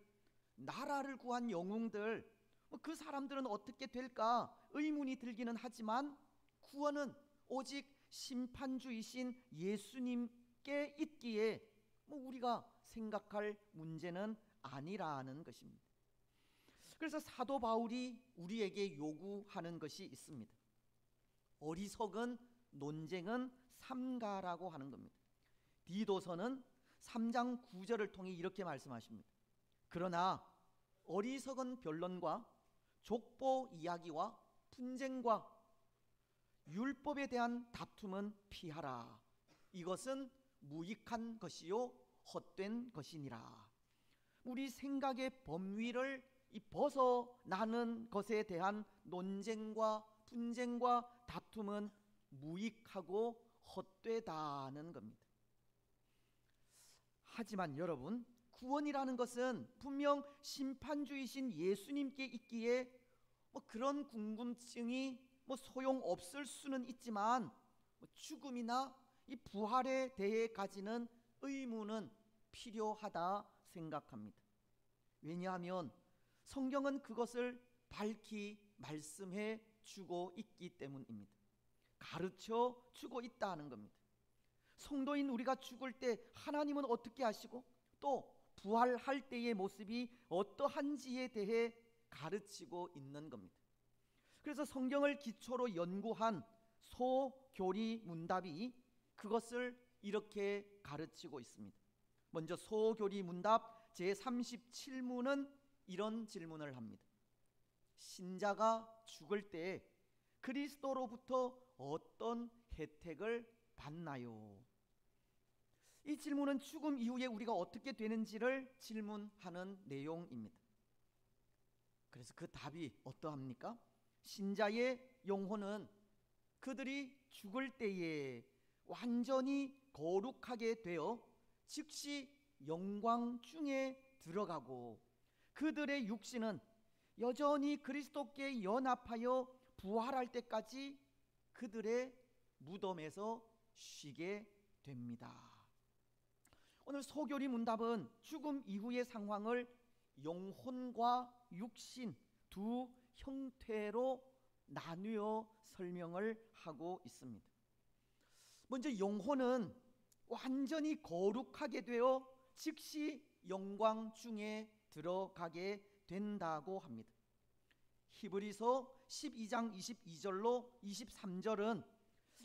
나라를 구한 영웅들, 그 사람들은 어떻게 될까 의문이 들기는 하지만 구원은 오직 심판주이신 예수님께 있기에 우리가 생각할 문제는 아니라는 것입니다. 그래서 사도 바울이 우리에게 요구하는 것이 있습니다. 어리석은 논쟁은 삼가라고 하는 겁니다. 디도서는 3장 9절을 통해 이렇게 말씀하십니다. 그러나 어리석은 변론과 족보 이야기와 분쟁과 율법에 대한 다툼은 피하라. 이것은 무익한 것이요 헛된 것이니라. 우리 생각의 범위를 벗어나는 것에 대한 논쟁과 분쟁과 다툼은 무익하고 헛되다는 겁니다. 하지만 여러분, 구원이라는 것은 분명 심판주이신 예수님께 있기에 그런 궁금증이 소용없을 수는 있지만 죽음이나 이 부활에 대해 가지는 의문은 필요하다 생각합니다. 왜냐하면 성경은 그것을 밝히 말씀해 주고 있기 때문입니다. 가르쳐 주고 있다는 겁니다. 성도인 우리가 죽을 때 하나님은 어떻게 하시고 또 부활할 때의 모습이 어떠한지에 대해 가르치고 있는 겁니다. 그래서 성경을 기초로 연구한 소교리 문답이 그것을 이렇게 가르치고 있습니다. 먼저 소교리 문답 제37문은 이런 질문을 합니다. 신자가 죽을 때 그리스도로부터 어떤 혜택을 받나요? 이 질문은 죽음 이후에 우리가 어떻게 되는지를 질문하는 내용입니다. 그래서 그 답이 어떠합니까? 신자의 영혼은 그들이 죽을 때에 완전히 거룩하게 되어 즉시 영광 중에 들어가고 그들의 육신은 여전히 그리스도께 연합하여 부활할 때까지 그들의 무덤에서 쉬게 됩니다. 오늘 소교리 문답은 죽음 이후의 상황을 영혼과 육신 두 형태로 나누어 설명을 하고 있습니다. 먼저 영혼은 완전히 거룩하게 되어 즉시 영광 중에 들어가게 된다고 합니다. 히브리서 12장 22절로 23절은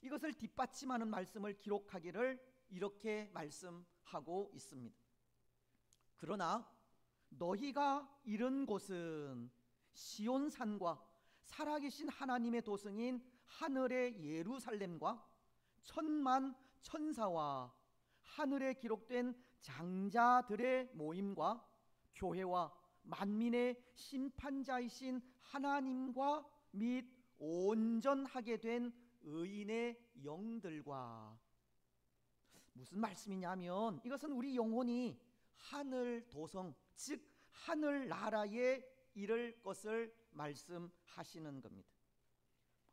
이것을 뒷받침하는 말씀을 기록하기를 이렇게 말씀하고 있습니다. 그러나 너희가 이른 곳은 시온산과 살아계신 하나님의 도성인 하늘의 예루살렘과 천만 천사와 하늘에 기록된 장자들의 모임과 교회와 만민의 심판자이신 하나님과 및 온전하게 된 의인의 영들과. 무슨 말씀이냐면 이것은 우리 영혼이 하늘 도성, 즉 하늘 나라에 이를 것을 말씀하시는 겁니다.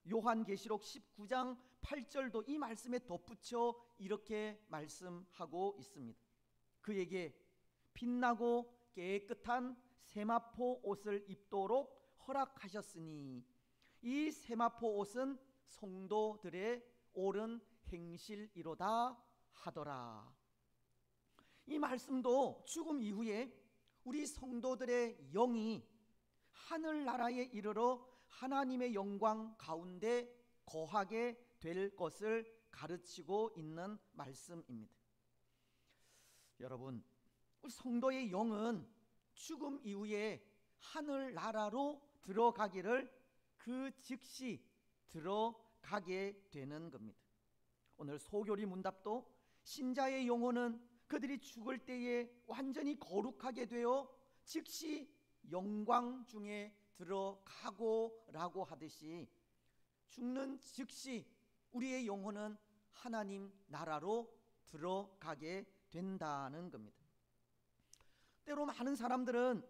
요한계시록 19장 8절도 이 말씀에 덧붙여 이렇게 말씀하고 있습니다. 그에게 빛나고 깨끗한 세마포 옷을 입도록 허락하셨으니 이 세마포 옷은 성도들의 옳은 행실이로다 하더라. 이 말씀도 죽음 이후에 우리 성도들의 영이 하늘나라에 이르러 하나님의 영광 가운데 거하게 될 것을 가르치고 있는 말씀입니다. 여러분, 우리 성도의 영은 죽음 이후에 하늘나라로 들어가기를 그 즉시 들어가게 되는 겁니다. 오늘 소교리 문답도 신자의 영혼은 그들이 죽을 때에 완전히 거룩하게 되어 즉시 영광 중에 들어가고 라고 하듯이 죽는 즉시 우리의 영혼은 하나님 나라로 들어가게 된다는 겁니다. 때로 많은 사람들은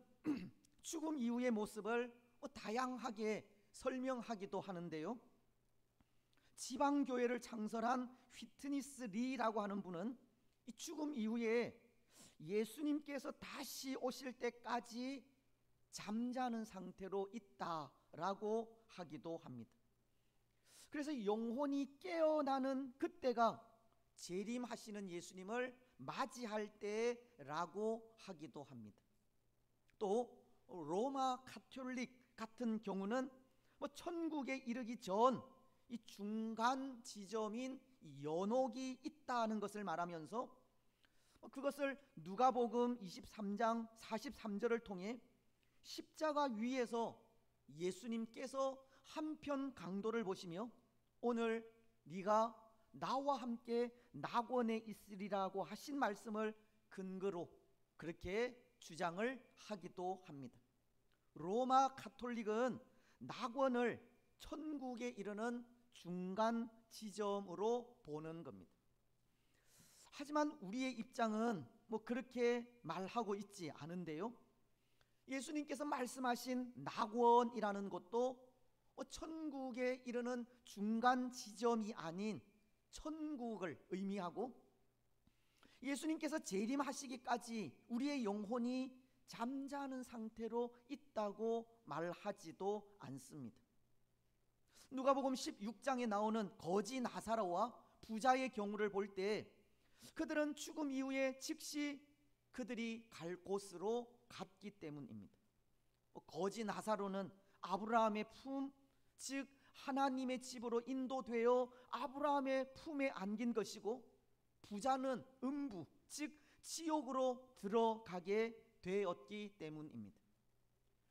죽음 이후의 모습을 다양하게 설명하기도 하는데요. 지방교회를 창설한 휘트니스 리라고 하는 분은 이 죽음 이후에 예수님께서 다시 오실 때까지 잠자는 상태로 있다라고 하기도 합니다. 그래서 영혼이 깨어나는 그때가 재림하시는 예수님을 맞이할 때라고 하기도 합니다. 또 로마 가톨릭 같은 경우는 천국에 이르기 전 이 중간 지점인 연옥이 있다는 것을 말하면서 그것을 누가복음 23장 43절을 통해 십자가 위에서 예수님께서 한편 강도를 보시며 오늘 네가 나와 함께 낙원에 있으리라고 하신 말씀을 근거로 그렇게 주장을 하기도 합니다. 로마 가톨릭은 낙원을 천국에 이르는 중간 지점으로 보는 겁니다. 하지만 우리의 입장은 그렇게 말하고 있지 않은데요. 예수님께서 말씀하신 낙원이라는 것도 천국에 이르는 중간 지점이 아닌 천국을 의미하고 예수님께서 재림하시기까지 우리의 영혼이 잠자는 상태로 있다고 말하지도 않습니다. 누가복음 16장에 나오는 거지 나사로와 부자의 경우를 볼 때 그들은 죽음 이후에 즉시 그들이 갈 곳으로 갔기 때문입니다. 거지 나사로는 아브라함의 품, 즉 하나님의 집으로 인도되어 아브라함의 품에 안긴 것이고 부자는 음부, 즉 지옥으로 들어가게 되었기 때문입니다.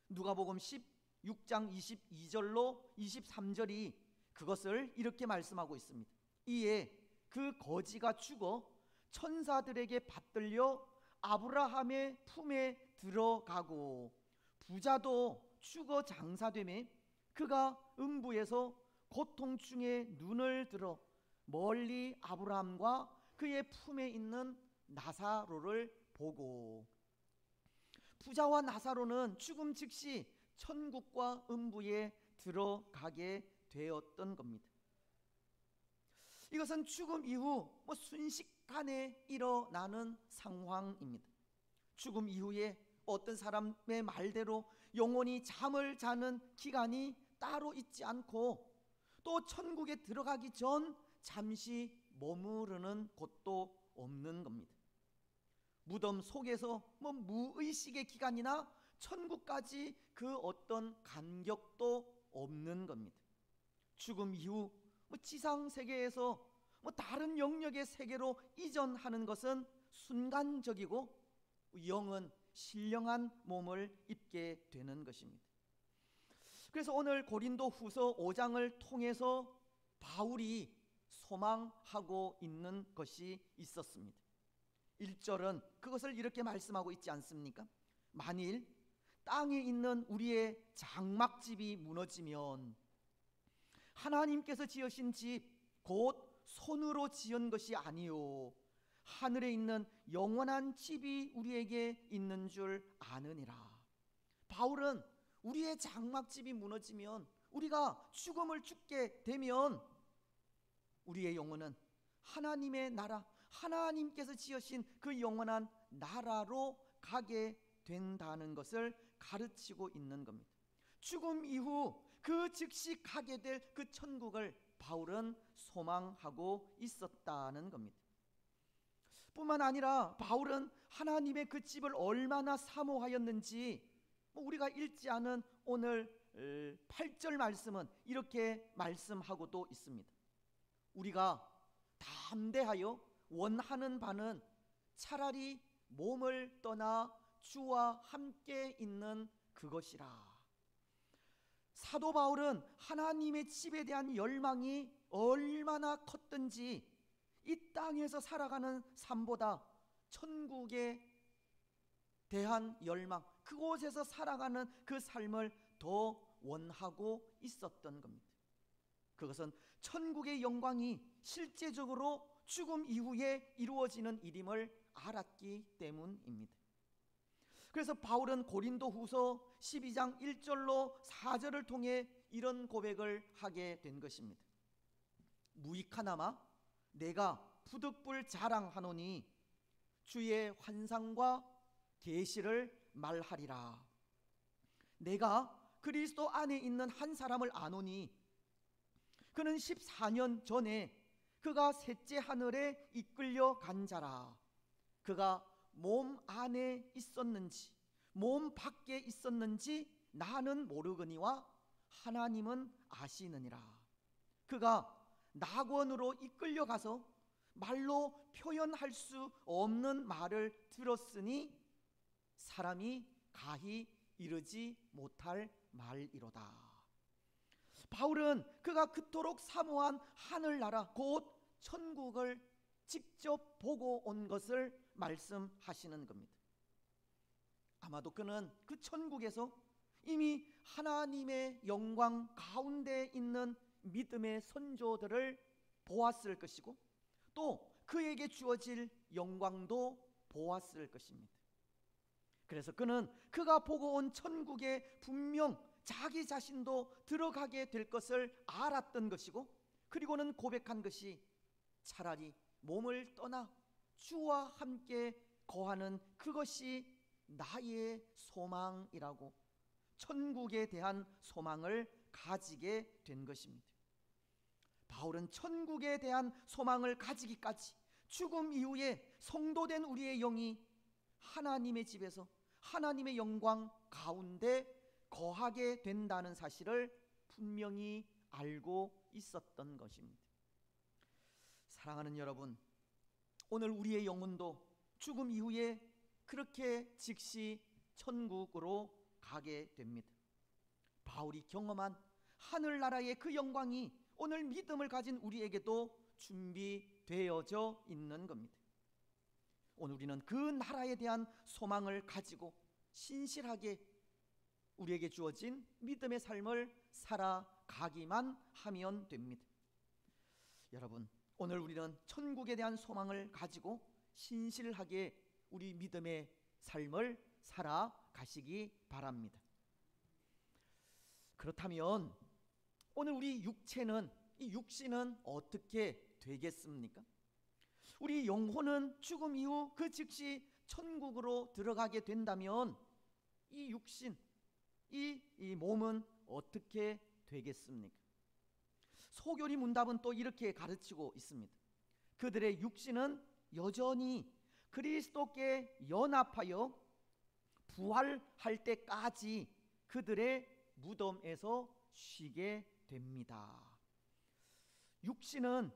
누가복음 16장 22절로 23절이 그것을 이렇게 말씀하고 있습니다. 이에 그 거지가 죽어 천사들에게 받들려 아브라함의 품에 들어가고 부자도 죽어 장사되매 그가 음부에서 고통 중에 눈을 들어 멀리 아브라함과 그의 품에 있는 나사로를 보고 부자와 나사로는 죽음 즉시 천국과 음부에 들어가게 되었던 겁니다. 이것은 죽음 이후 순식간에 일어나는 상황입니다. 죽음 이후에 어떤 사람의 말대로 영원히 잠을 자는 기간이 따로 있지 않고, 또 천국에 들어가기 전 잠시 머무르는 곳도 없는 겁니다. 무덤 속에서 무의식의 기간이나 천국까지 그 어떤 간격도 없는 겁니다. 죽음 이후 지상 세계에서 다른 영역의 세계로 이전하는 것은 순간적이고, 영은 신령한 몸을 입게 되는 것입니다. 그래서 오늘 고린도 후서 5장을 통해서 바울이 소망하고 있는 것이 있었습니다. 1절은 그것을 이렇게 말씀하고 있지 않습니까? 만일 땅에 있는 우리의 장막집이 무너지면 하나님께서 지으신 집 곧 손으로 지은 것이 아니요 하늘에 있는 영원한 집이 우리에게 있는 줄 아느니라. 바울은 우리의 장막집이 무너지면, 우리가 죽음을 죽게 되면 우리의 영혼은 하나님의 나라, 하나님께서 지으신 그 영원한 나라로 가게 된다는 것을 가르치고 있는 겁니다. 죽음 이후 그 즉시 가게 될 그 천국을 바울은 소망하고 있었다는 겁니다. 뿐만 아니라 바울은 하나님의 그 집을 얼마나 사모하였는지 우리가 읽지 않은 오늘 8절 말씀은 이렇게 말씀하고도 있습니다. 우리가 담대하여 원하는 바는 차라리 몸을 떠나 주와 함께 있는 그것이라. 사도 바울은 하나님의 집에 대한 열망이 얼마나 컸던지 이 땅에서 살아가는 삶보다 천국에 대한 열망, 그곳에서 살아가는 그 삶을 더 원하고 있었던 겁니다. 그것은 천국의 영광이 실제적으로 죽음 이후에 이루어지는 일임을 알았기 때문입니다. 그래서 바울은 고린도 후서 12장 1절로 4절을 통해 이런 고백을 하게 된 것입니다. 무익하나마 내가 부득불 자랑하노니 주의 환상과 계시를 말하리라. 내가 그리스도 안에 있는 한 사람을 아노니 그는 14년 전에 그가 셋째 하늘에 이끌려 간 자라. 그가 몸 안에 있었는지 몸 밖에 있었는지 나는 모르거니와 하나님은 아시느니라. 그가 낙원으로 이끌려 가서 말로 표현할 수 없는 말을 들었으니 사람이 가히 이르지 못할 말이로다. 바울은 그가 그토록 사모한 하늘나라 곧 천국을 직접 보고 온 것을 말씀하시는 겁니다. 아마도 그는 그 천국에서 이미 하나님의 영광 가운데 있는 믿음의 선조들을 보았을 것이고 또 그에게 주어질 영광도 보았을 것입니다. 그래서 그는 그가 보고 온 천국에 분명 자기 자신도 들어가게 될 것을 알았던 것이고, 그리고는 고백한 것이 차라리 몸을 떠나 주와 함께 거하는 그것이 나의 소망이라고 천국에 대한 소망을 가지게 된 것입니다. 바울은 천국에 대한 소망을 가지기까지 죽음 이후에 성도된 우리의 영이 하나님의 집에서 하나님의 영광 가운데 거하게 된다는 사실을 분명히 알고 있었던 것입니다. 사랑하는 여러분, 오늘 우리의 영혼도 죽음 이후에 그렇게 즉시 천국으로 가게 됩니다. 바울이 경험한 하늘나라의 그 영광이 오늘 믿음을 가진 우리에게도 준비되어져 있는 겁니다. 오늘 우리는 그 나라에 대한 소망을 가지고 신실하게 우리에게 주어진 믿음의 삶을 살아가기만 하면 됩니다. 여러분, 오늘 우리는 천국에 대한 소망을 가지고 신실하게 우리 믿음의 삶을 살아가시기 바랍니다. 그렇다면 오늘 우리 육체는, 이 육신은 어떻게 되겠습니까? 우리 영혼은 죽음 이후 그 즉시 천국으로 들어가게 된다면 이 육신, 이 몸은 어떻게 되겠습니까? 소교리 문답은 또 이렇게 가르치고 있습니다. 그들의 육신은 여전히 그리스도께 연합하여 부활할 때까지 그들의 무덤에서 쉬게 됩니다. 육신은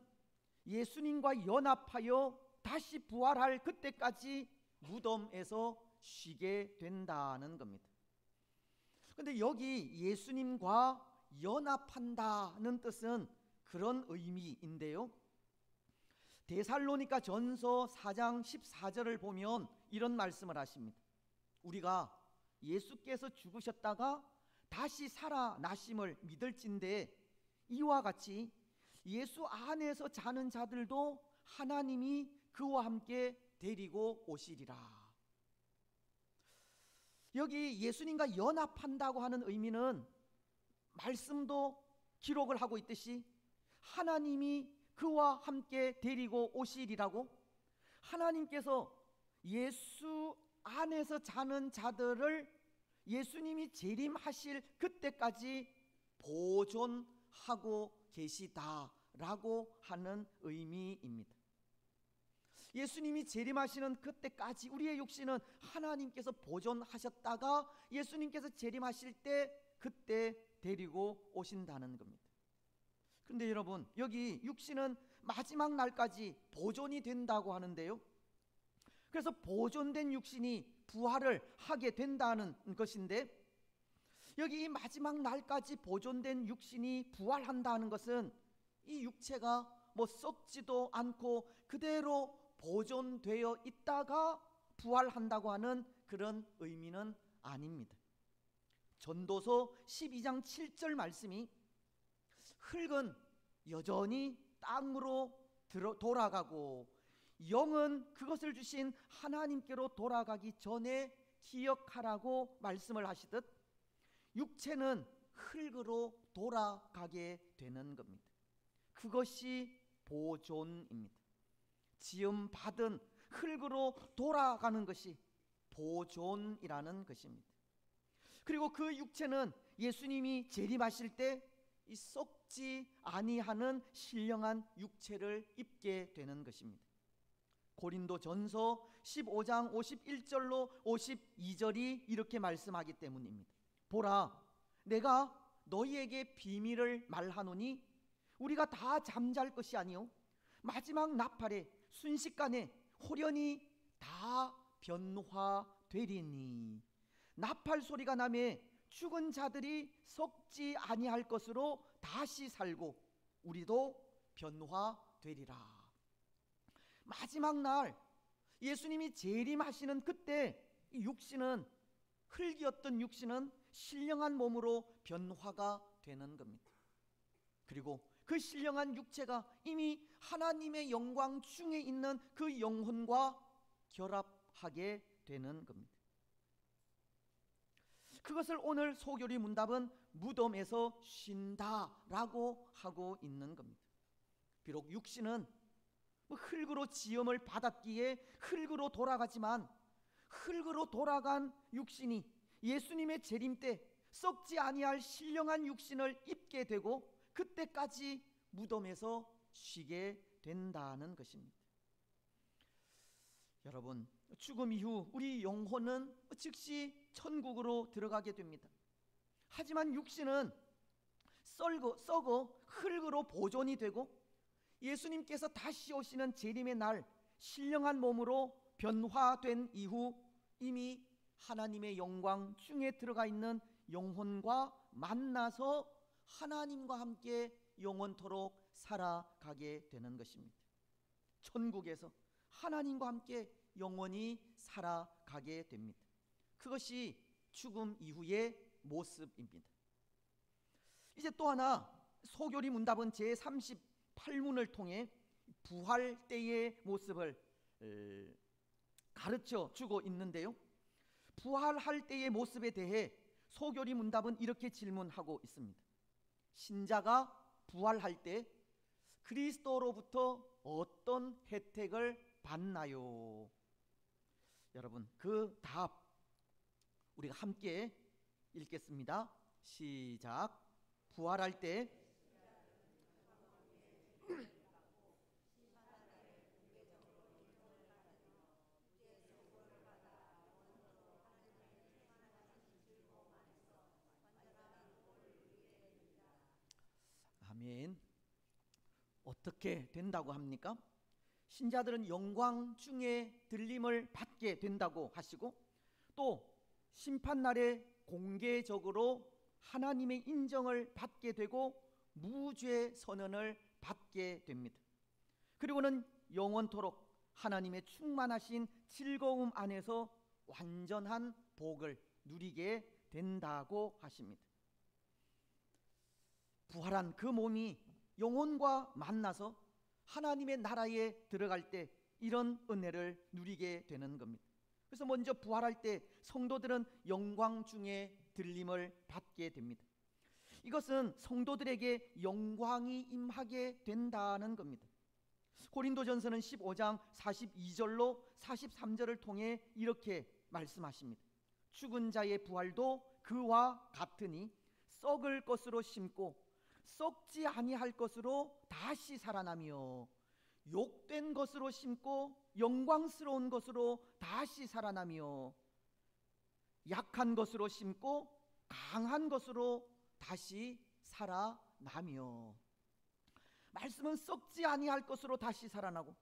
예수님과 연합하여 다시 부활할 그때까지 무덤에서 쉬게 된다는 겁니다. 그런데 여기 예수님과 연합한다는 뜻은 그런 의미인데요, 데살로니가 전서 4장 14절을 보면 이런 말씀을 하십니다. 우리가 예수께서 죽으셨다가 다시 살아나심을 믿을진대 이와 같이 예수 안에서 자는 자들도 하나님이 그와 함께 데리고 오시리라. 여기 예수님과 연합한다고 하는 의미는 말씀도 기록을 하고 있듯이 하나님이 그와 함께 데리고 오시리라고, 하나님께서 예수 안에서 자는 자들을 예수님이 재림하실 그때까지 보존하고 계시다라고 하는 의미입니다. 예수님이 재림하시는 그때까지 우리의 육신은 하나님께서 보존하셨다가 예수님께서 재림하실 때 그때 데리고 오신다는 겁니다. 그런데 여러분, 여기 육신은 마지막 날까지 보존이 된다고 하는데요, 그래서 보존된 육신이 부활을 하게 된다는 것인데, 여기 이 마지막 날까지 보존된 육신이 부활한다는 것은 이 육체가 썩지도 않고 그대로 보존되어 있다가 부활한다고 하는 그런 의미는 아닙니다. 전도서 12장 7절 말씀이 흙은 여전히 땅으로 돌아가고 영은 그것을 주신 하나님께로 돌아가기 전에 기억하라고 말씀을 하시듯 육체는 흙으로 돌아가게 되는 겁니다. 그것이 보존입니다. 지음 받은 흙으로 돌아가는 것이 보존이라는 것입니다. 그리고 그 육체는 예수님이 재림하실 때 이 썩지 아니하는 신령한 육체를 입게 되는 것입니다. 고린도전서 15장 51절로 52절이 이렇게 말씀하기 때문입니다. 보라, 내가 너희에게 비밀을 말하노니 우리가 다 잠잘 것이 아니요 마지막 나팔에 순식간에 호련히 다 변화되리니, 나팔 소리가 나매 죽은 자들이 썩지 아니할 것으로 다시 살고 우리도 변화되리라. 마지막 날 예수님이 재림하시는 그때 이 육신은, 흙이었던 육신은 신령한 몸으로 변화가 되는 겁니다. 그리고 그 신령한 육체가 이미 하나님의 영광 중에 있는 그 영혼과 결합하게 되는 겁니다. 그것을 오늘 소교리 문답은 무덤에서 쉰다라고 하고 있는 겁니다. 비록 육신은 흙으로 지음을 받았기에 흙으로 돌아가지만 흙으로 돌아간 육신이 예수님의 재림 때 썩지 아니할 신령한 육신을 입게 되고 그때까지 무덤에서 쉬게 된다는 것입니다. 여러분, 죽음 이후 우리 영혼은 즉시 천국으로 들어가게 됩니다. 하지만 육신은 썩어 흙으로 보존이 되고 예수님께서 다시 오시는 재림의 날 신령한 몸으로 변화된 이후 이미 하나님의 영광 중에 들어가 있는 영혼과 만나서 하나님과 함께 영원토록 살아가게 되는 것입니다. 천국에서 하나님과 함께 영원히 살아가게 됩니다. 그것이 죽음 이후의 모습입니다. 이제 또 하나 소교리 문답은 제38문을 통해 부활 때의 모습을 가르쳐 주고 있는데요, 부활할 때의 모습에 대해 소교리 문답은 이렇게 질문하고 있습니다. 신자가 부활할 때 그리스도로부터 어떤 혜택을 받나요? 여러분, 그 답 우리가 함께 읽겠습니다. 시작. 부활할 때 아멘. 어떻게 된다고 합니까? 신자들은 영광 중에 들림을 받게 된다고 하시고, 또 심판날에 공개적으로 하나님의 인정을 받게 되고 무죄 선언을 받게 됩니다. 그리고는 영원토록 하나님의 충만하신 즐거움 안에서 완전한 복을 누리게 된다고 하십니다. 부활한 그 몸이 영혼과 만나서 하나님의 나라에 들어갈 때 이런 은혜를 누리게 되는 겁니다. 그래서 먼저 부활할 때 성도들은 영광 중에 들림을 받게 됩니다. 이것은 성도들에게 영광이 임하게 된다는 겁니다. 고린도전서는 15장 42절로 43절을 통해 이렇게 말씀하십니다. 죽은 자의 부활도 그와 같으니 썩을 것으로 심고 썩지 아니할 것으로 다시 살아나며 욕된 것으로 심고 영광스러운 것으로 다시 살아나며 약한 것으로 심고 강한 것으로 다시 살아나며. 말씀은 썩지 아니할 것으로 다시 살아나고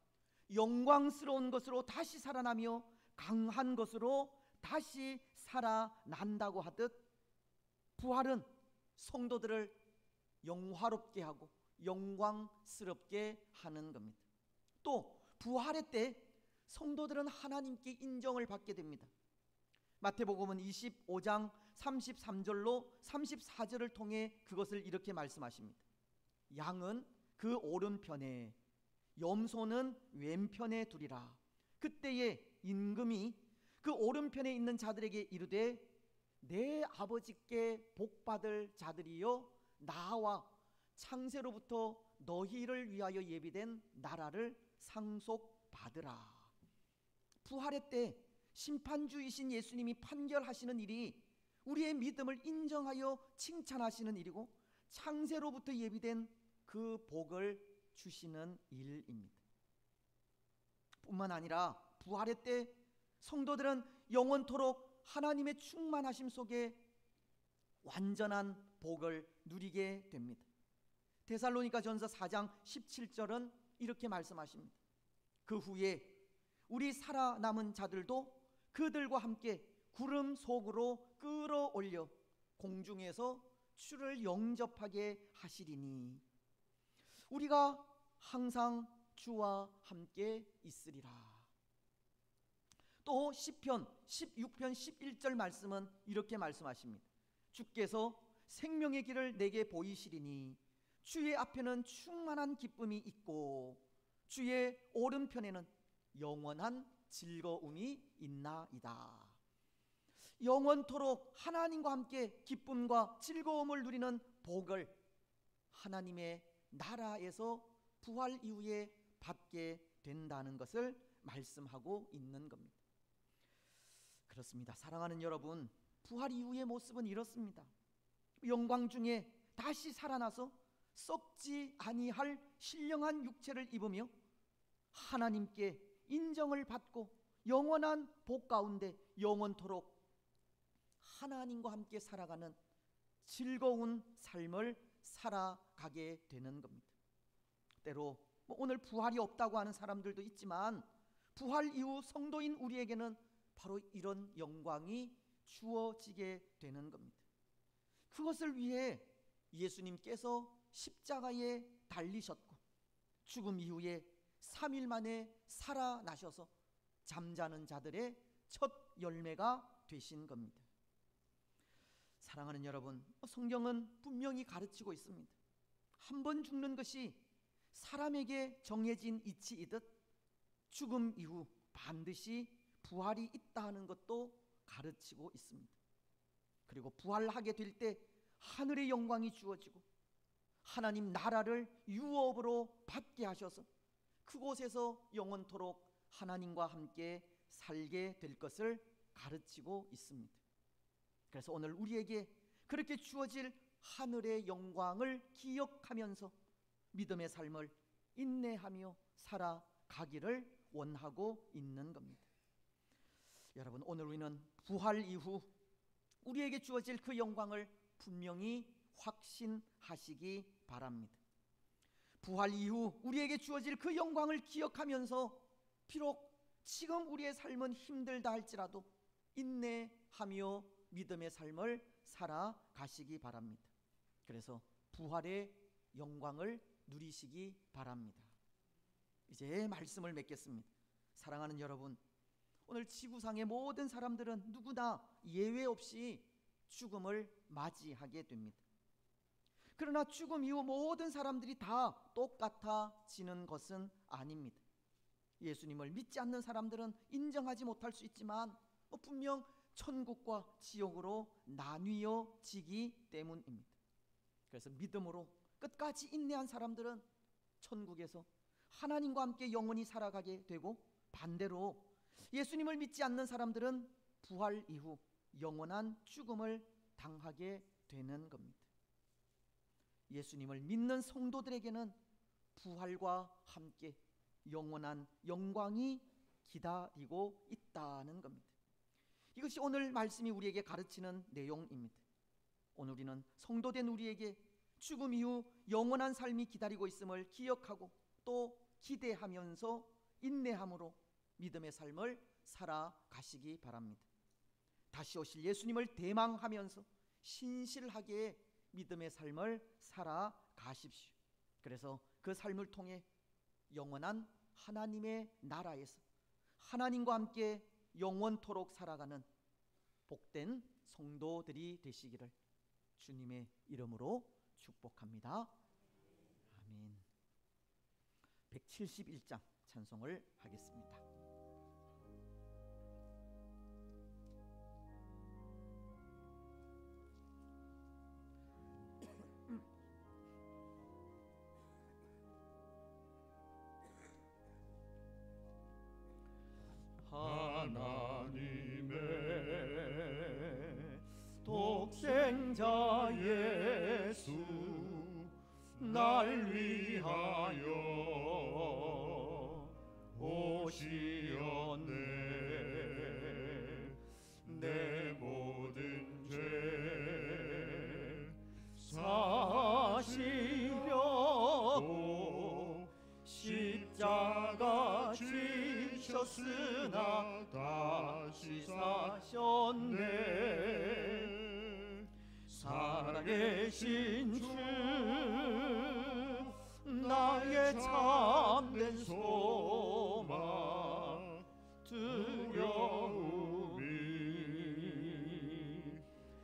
영광스러운 것으로 다시 살아나며 강한 것으로 다시 살아난다고 하듯 부활은 성도들을 영화롭게 하고 영광스럽게 하는 겁니다. 또 부활의 때 성도들은 하나님께 인정을 받게 됩니다. 마태복음은 25장 33절로 34절을 통해 그것을 이렇게 말씀하십니다. 양은 그 오른편에 염소는 왼편에 두리라. 그때에 임금이 그 오른편에 있는 자들에게 이르되 내 아버지께 복받을 자들이여 나와 창세로부터 너희를 위하여 예비된 나라를 상속받으라. 부활의 때 심판주이신 예수님이 판결하시는 일이 우리의 믿음을 인정하여 칭찬하시는 일이고 창세로부터 예비된 그 복을 주시는 일입니다. 뿐만 아니라 부활의 때 성도들은 영원토록 하나님의 충만하심 속에 완전한 복을 누리게 됩니다. 데살로니가전서 4장 17절은 이렇게 말씀하십니다. 그 후에 우리 살아남은 자들도 그들과 함께 구름 속으로 끌어올려 공중에서 주를 영접하게 하시리니 우리가 항상 주와 함께 있으리라. 또 시편 16편 11절 말씀은 이렇게 말씀하십니다. 주께서 생명의 길을 내게 보이시리니 주의 앞에는 충만한 기쁨이 있고 주의 오른편에는 영원한 즐거움이 있나이다. 영원토록 하나님과 함께 기쁨과 즐거움을 누리는 복을 하나님의 나라에서 부활 이후에 받게 된다는 것을 말씀하고 있는 겁니다. 그렇습니다. 사랑하는 여러분, 부활 이후의 모습은 이렇습니다. 영광 중에 다시 살아나서 썩지 아니할 신령한 육체를 입으며 하나님께 인정을 받고 영원한 복 가운데 영원토록 하나님과 함께 살아가는 즐거운 삶을 살아가게 되는 겁니다. 때로 오늘 부활이 없다고 하는 사람들도 있지만 부활 이후 성도인 우리에게는 바로 이런 영광이 주어지게 되는 겁니다. 그것을 위해 예수님께서 십자가에 달리셨고 죽음 이후에 3일 만에 살아나셔서 잠자는 자들의 첫 열매가 되신 겁니다. 사랑하는 여러분, 성경은 분명히 가르치고 있습니다. 한 번 죽는 것이 사람에게 정해진 이치이듯 죽음 이후 반드시 부활이 있다 하는 것도 가르치고 있습니다. 그리고 부활하게 될 때 하늘의 영광이 주어지고 하나님 나라를 유업으로 받게 하셔서 그곳에서 영원토록 하나님과 함께 살게 될 것을 가르치고 있습니다. 그래서 오늘 우리에게 그렇게 주어질 하늘의 영광을 기억하면서 믿음의 삶을 인내하며 살아가기를 원하고 있는 겁니다. 여러분, 오늘 우리는 부활 이후 우리에게 주어질 그 영광을 분명히 확신하시기 바랍니다. 부활 이후 우리에게 주어질 그 영광을 기억하면서 비록 지금 우리의 삶은 힘들다 할지라도 인내하며 믿음의 삶을 살아가시기 바랍니다. 그래서 부활의 영광을 누리시기 바랍니다. 이제 말씀을 맺겠습니다. 사랑하는 여러분, 오늘 지구상의 모든 사람들은 누구나 예외 없이 죽음을 맞이하게 됩니다. 그러나 죽음 이후 모든 사람들이 다 똑같아지는 것은 아닙니다. 예수님을 믿지 않는 사람들은 인정하지 못할 수 있지만 분명 천국과 지옥으로 나뉘어지기 때문입니다. 그래서 믿음으로 끝까지 인내한 사람들은 천국에서 하나님과 함께 영원히 살아가게 되고, 반대로 예수님을 믿지 않는 사람들은 부활 이후 영원한 죽음을 당하게 되는 겁니다. 예수님을 믿는 성도들에게는 부활과 함께 영원한 영광이 기다리고 있다는 겁니다. 이것이 오늘 말씀이 우리에게 가르치는 내용입니다. 오늘 우리는 성도된 우리에게 죽음 이후 영원한 삶이 기다리고 있음을 기억하고 또 기대하면서 인내함으로 믿음의 삶을 살아가시기 바랍니다. 다시 오실 예수님을 대망하면서 신실하게 믿음의 삶을 살아가십시오. 그래서 그 삶을 통해 영원한 하나님의 나라에서 하나님과 함께 영원토록 살아가는 복된 성도들이 되시기를 주님의 이름으로 축복합니다. 아멘. 171장 찬송을 하겠습니다. 하나님의 독생자 예수 날 위하여 오시었네. 내 모든 죄 사시려고 십자가 지셨으나 다시 사셨네. 살아계신 주 나의 참된 소망 두려움이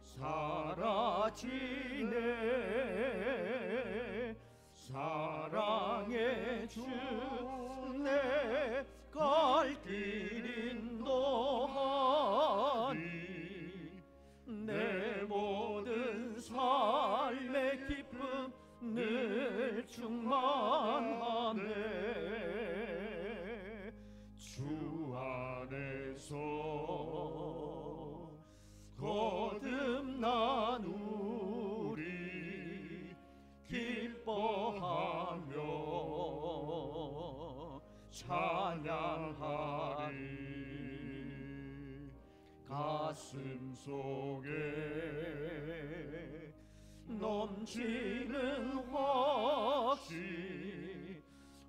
사라지네. 사랑의 주 내 갈 길 인도하니 내 모든 삶의 기쁨 늘 충만하네. 주 안에서 거듭난 우리 기뻐하며 찬양하리. 가슴 속에 넘치는 확신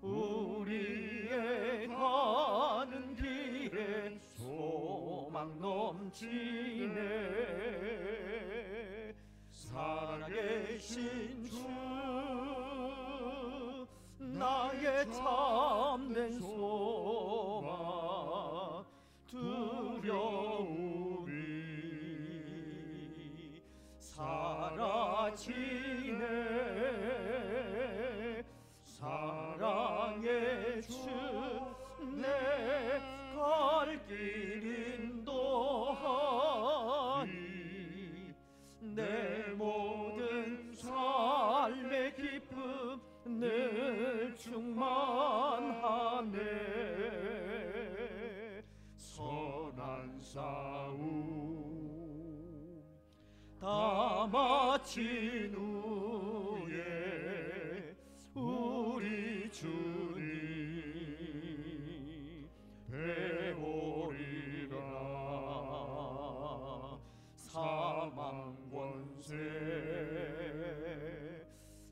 우리의 가는 길에 소망 넘치네. 살아계신 주 나의 참된 소망 두려움이 사라지네. 사랑의 주 내 갈 길 인도하니 내 모든 삶의 기쁨 싸움 다 마친 후에 우리 주님 배우리라. 사망 권세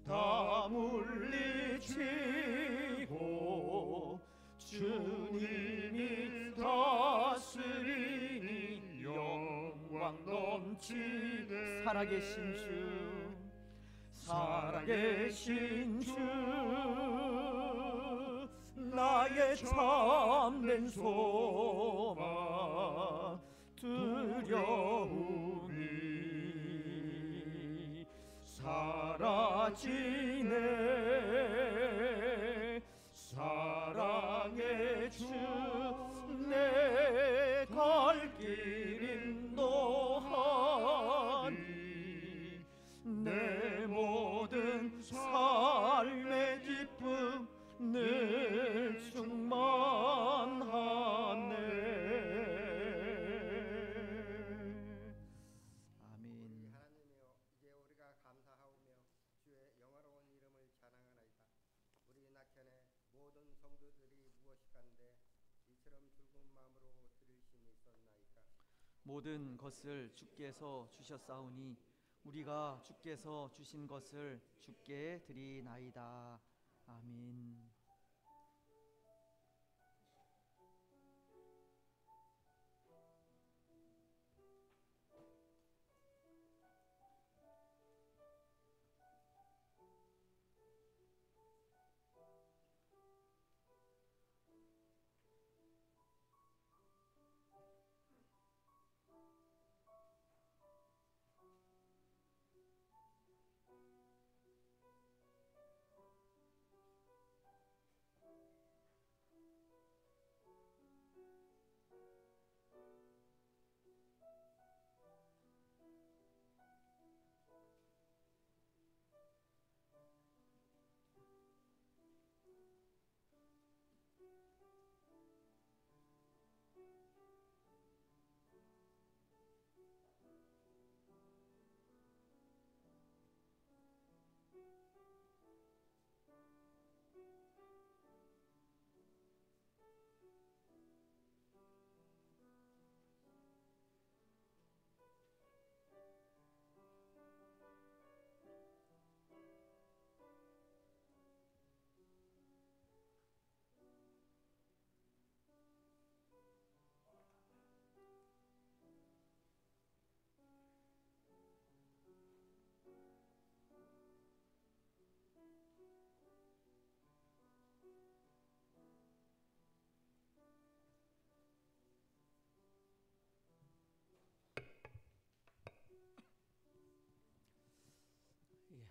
다 물리치고 주님이 다스리니 영광 넘치네. 살아계신 주, 살아계신 주 나의 참된 소망 두려움이 사라지네. 사랑의 주 내 갈 길 인도하니 내 모든 삶의 기쁨 늘 충만하네. 아멘. 하나님이여, 이제 우리가 감사하오며 주의 영화로운 이름을 찬양하나이다. 우리 낙현의 모든 성도들이 무엇이간데 이처럼 붉은 마음으로 드릴 심이 있었나이까. 모든 것을 주께서 주셨사오니 우리가 주께서 주신 것을 주께 드리나이다. 아멘.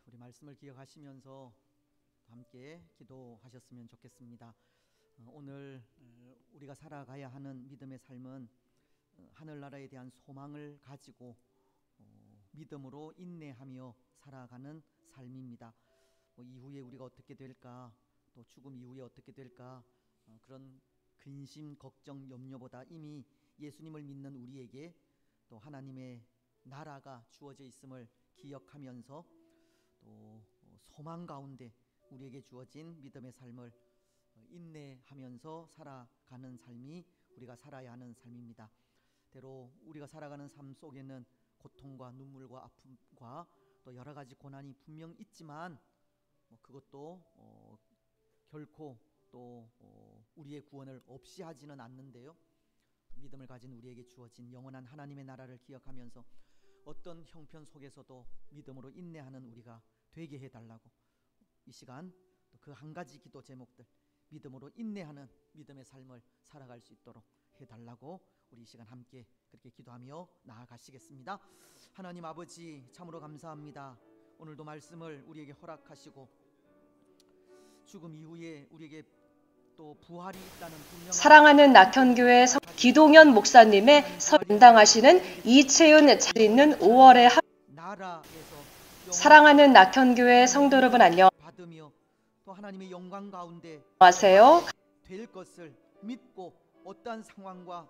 우리 말씀을 기억하시면서 함께 기도하셨으면 좋겠습니다. 오늘 우리가 살아가야 하는 믿음의 삶은 하늘나라에 대한 소망을 가지고 믿음으로 인내하며 살아가는 삶입니다. 이후에 우리가 어떻게 될까, 또 죽음 이후에 어떻게 될까, 그런 근심, 걱정, 염려보다 이미 예수님을 믿는 우리에게 또 하나님의 나라가 주어져 있음을 기억하면서 또 소망 가운데 우리에게 주어진 믿음의 삶을 인내하면서 살아가는 삶이 우리가 살아야 하는 삶입니다. 때로 우리가 살아가는 삶 속에는 고통과 눈물과 아픔과 또 여러 가지 고난이 분명 있지만 그것도 결코 또 우리의 구원을 없이 하지는 않는데요. 믿음을 가진 우리에게 주어진 영원한 하나님의 나라를 기억하면서 어떤 형편 속에서도 믿음으로 인내하는 우리가 되게 해달라고 이 시간 그 한 가지 기도 제목들, 믿음으로 인내하는 믿음의 삶을 살아갈 수 있도록 해달라고 우리 이 시간 함께 그렇게 기도하며 나아가시겠습니다. 하나님 아버지, 참으로 감사합니다. 오늘도 말씀을 우리에게 허락하시고 죽음 이후에 우리에게 또 부활이 있다는 분명한 사랑하는 낙현교회 기동현 목사님의 담당하시는 이채윤 잘 있는 5월의 나라에서 사랑하는 낙현교회 성도 여러분 받으며 또 하나님의 영광 가운데 안녕하세요. 될 것을 믿고 어떠한 상황과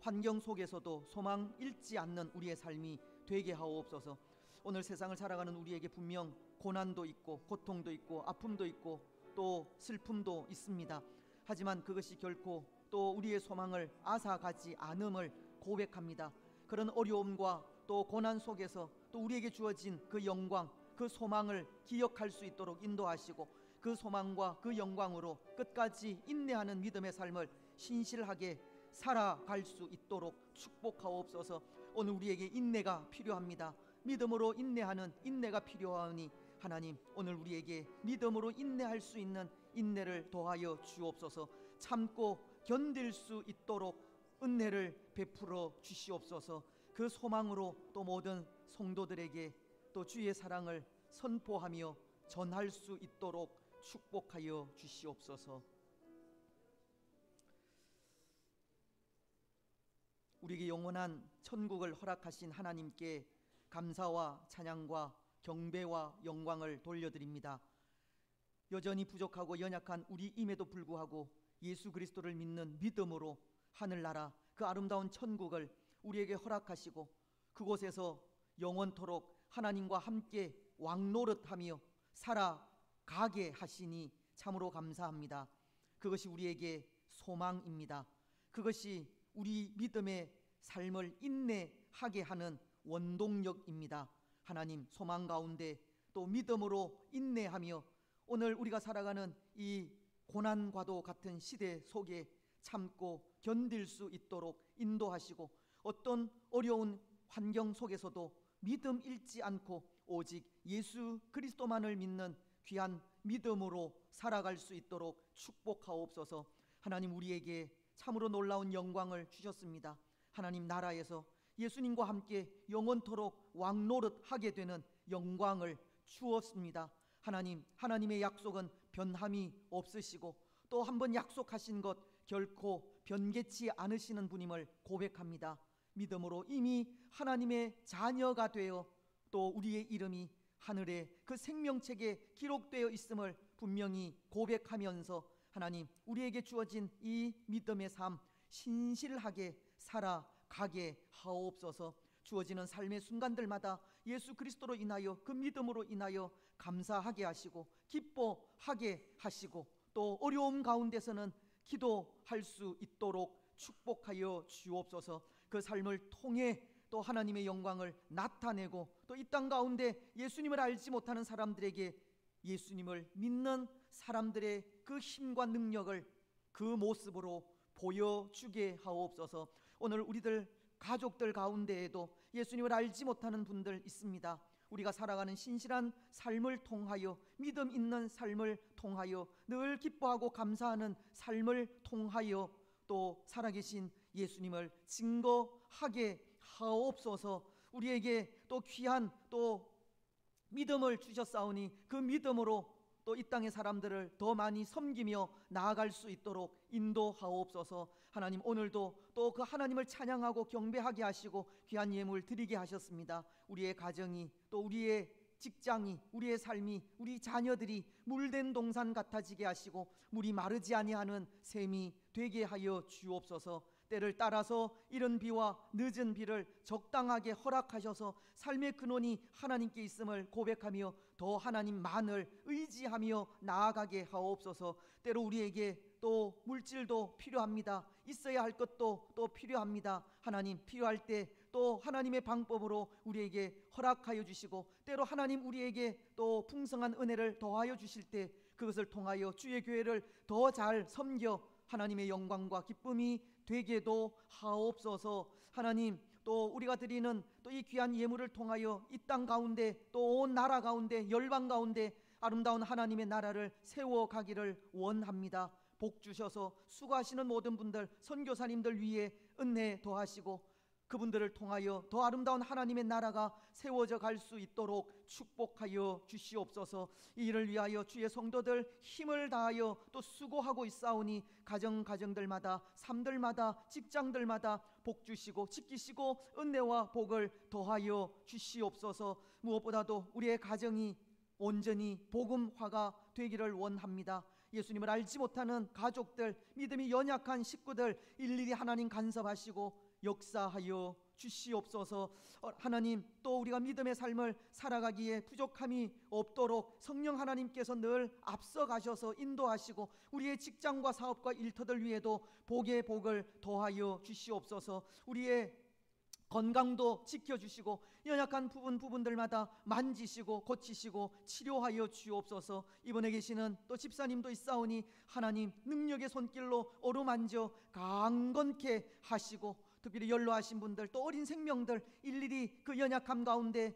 환경 속에서도 소망 잃지 않는 우리의 삶이 되게 하옵소서. 오늘 세상을 살아가는 우리에게 분명 고난도 있고 고통도 있고 아픔도 있고 또 슬픔도 있습니다. 하지만 그것이 결코 또 우리의 소망을 앗아가지 않음을 고백합니다. 그런 어려움과 또 고난 속에서 또 우리에게 주어진 그 영광, 그 소망을 기억할 수 있도록 인도하시고 그 소망과 그 영광으로 끝까지 인내하는 믿음의 삶을 신실하게 살아갈 수 있도록 축복하옵소서. 오늘 우리에게 인내가 필요합니다. 믿음으로 인내하는 인내가 필요하니 하나님, 오늘 우리에게 믿음으로 인내할 수 있는 인내를 더하여 주옵소서. 참고 견딜 수 있도록 은혜를 베풀어 주시옵소서. 그 소망으로 또 모든 성도들에게 또 주의 사랑을 선포하며 전할 수 있도록 축복하여 주시옵소서. 우리에게 영원한 천국을 허락하신 하나님께 감사와 찬양과 경배와 영광을 돌려드립니다. 여전히 부족하고 연약한 우리임에도 불구하고 예수 그리스도를 믿는 믿음으로 하늘나라 그 아름다운 천국을 우리에게 허락하시고 그곳에서 영원토록 하나님과 함께 왕노릇하며 살아가게 하시니 참으로 감사합니다. 그것이 우리에게 소망입니다. 그것이 우리 믿음의 삶을 인내하게 하는 원동력입니다. 하나님, 소망 가운데 또 믿음으로 인내하며 오늘 우리가 살아가는 이 고난과도 같은 시대 속에 참고 견딜 수 있도록 인도하시고 어떤 어려운 환경 속에서도 믿음 잃지 않고 오직 예수 그리스도만을 믿는 귀한 믿음으로 살아갈 수 있도록 축복하옵소서. 하나님, 우리에게 참으로 놀라운 영광을 주셨습니다. 하나님 나라에서 예수님과 함께 영원토록 왕노릇하게 되는 영광을 주었습니다. 하나님, 하나님의 약속은 변함이 없으시고 또 한 번 약속하신 것 결코 변개치 않으시는 분임을 고백합니다. 믿음으로 이미 하나님의 자녀가 되어 또 우리의 이름이 하늘의 그 생명책에 기록되어 있음을 분명히 고백하면서 하나님, 우리에게 주어진 이 믿음의 삶 신실하게 살아가게 하옵소서. 주어지는 삶의 순간들마다 예수 그리스도로 인하여 그 믿음으로 인하여 감사하게 하시고 기뻐하게 하시고 또 어려움 가운데서는 기도할 수 있도록 축복하여 주옵소서. 그 삶을 통해 또 하나님의 영광을 나타내고 또 이 땅 가운데 예수님을 알지 못하는 사람들에게 예수님을 믿는 사람들의 그 힘과 능력을 그 모습으로 보여주게 하옵소서. 오늘 우리들 가족들 가운데에도 예수님을 알지 못하는 분들 있습니다. 우리가 살아가는 신실한 삶을 통하여 믿음 있는 삶을 통하여 늘 기뻐하고 감사하는 삶을 통하여 또 살아계신 예수님을 증거하게 하옵소서. 우리에게 또 귀한 또 믿음을 주셨사오니 그 믿음으로 또 이 땅의 사람들을 더 많이 섬기며 나아갈 수 있도록 인도하옵소서. 하나님, 오늘도 또 그 하나님을 찬양하고 경배하게 하시고 귀한 예물 드리게 하셨습니다. 우리의 가정이 또 우리의 직장이 우리의 삶이 우리 자녀들이 물된 동산 같아지게 하시고 물이 마르지 아니하는 샘이 되게 하여 주옵소서. 때를 따라서 이른 비와 늦은 비를 적당하게 허락하셔서 삶의 근원이 하나님께 있음을 고백하며 더 하나님만을 의지하며 나아가게 하옵소서. 때로 우리에게 또 물질도 필요합니다. 있어야 할 것도 또 필요합니다. 하나님, 필요할 때 또 하나님의 방법으로 우리에게 허락하여 주시고 때로 하나님 우리에게 또 풍성한 은혜를 더하여 주실 때 그것을 통하여 주의 교회를 더 잘 섬겨 하나님의 영광과 기쁨이 되게도 하옵소서. 하나님, 또 우리가 드리는 또 이 귀한 예물을 통하여 이 땅 가운데 또 온 나라 가운데 열방 가운데 아름다운 하나님의 나라를 세워가기를 원합니다. 복 주셔서 수고하시는 모든 분들 선교사님들 위에 은혜 더하시고 그분들을 통하여 더 아름다운 하나님의 나라가 세워져 갈 수 있도록 축복하여 주시옵소서. 이 일을 위하여 주의 성도들 힘을 다하여 또 수고하고 있사오니 가정들마다 삶들마다 직장들마다 복 주시고 지키시고 은혜와 복을 더하여 주시옵소서. 무엇보다도 우리의 가정이 온전히 복음화가 되기를 원합니다. 예수님을 알지 못하는 가족들, 믿음이 연약한 식구들 일일이 하나님 간섭하시고 역사하여 주시옵소서. 하나님, 또 우리가 믿음의 삶을 살아가기에 부족함이 없도록 성령 하나님께서 늘 앞서가셔서 인도하시고 우리의 직장과 사업과 일터들 위에도 복의 복을 더하여 주시옵소서. 우리의 건강도 지켜주시고 연약한 부분들마다 만지시고 고치시고 치료하여 주옵소서. 이번에 계시는 또 집사님도 있사오니 하나님 능력의 손길로 어루만져 강건케 하시고, 특별히 연로하신 분들 또 어린 생명들 일일이 그 연약함 가운데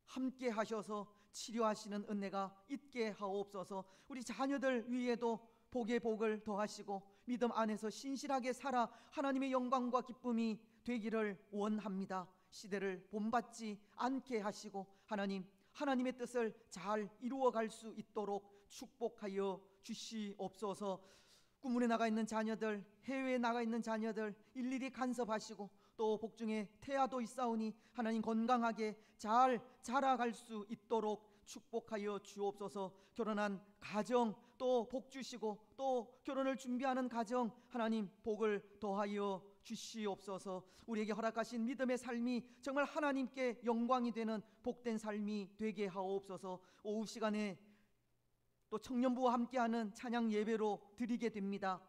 함께 하셔서 치료하시는 은혜가 있게 하옵소서. 우리 자녀들 위에도 복의 복을 더하시고 믿음 안에서 신실하게 살아 하나님의 영광과 기쁨이 되기를 원합니다. 시대를 본받지 않게 하시고 하나님의 뜻을 잘 이루어갈 수 있도록 축복하여 주시옵소서. 구문에 나가 있는 자녀들, 해외에 나가 있는 자녀들 일일이 간섭하시고 또 복중에 태아도 있사오니 하나님 건강하게 잘 자라갈 수 있도록 축복하여 주옵소서. 결혼한 가정 또 복 주시고 또 결혼을 준비하는 가정 하나님 복을 더하여 주시옵소서. 우리에게 허락하신 믿음의 삶이 정말 하나님께 영광이 되는 복된 삶이 되게 하옵소서. 오후 시간에 또 청년부와 함께하는 찬양 예배로 드리게 됩니다.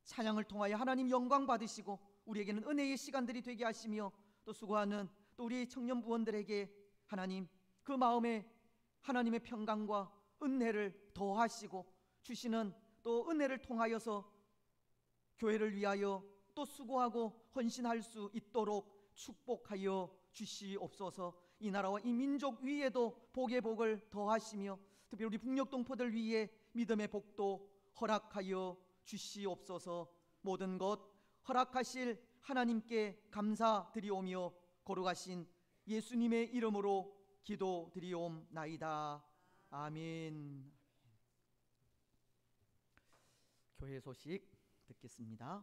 찬양을 통하여 하나님 영광 받으시고 우리에게는 은혜의 시간들이 되게 하시며 또 수고하는 또 우리 청년부원들에게 하나님 그 마음에 하나님의 평강과 은혜를 더하시고 주시는 또 은혜를 통하여서 교회를 위하여 또 수고하고 헌신할 수 있도록 축복하여 주시옵소서. 이 나라와 이 민족 위에도 복의 복을 더하시며 특별히 우리 북녘 동포들 위에 믿음의 복도 허락하여 주시옵소서. 모든 것 허락하실 하나님께 감사드리오며 거룩하신 예수님의 이름으로 기도드리옵나이다. 아멘. 교회 소식 듣겠습니다.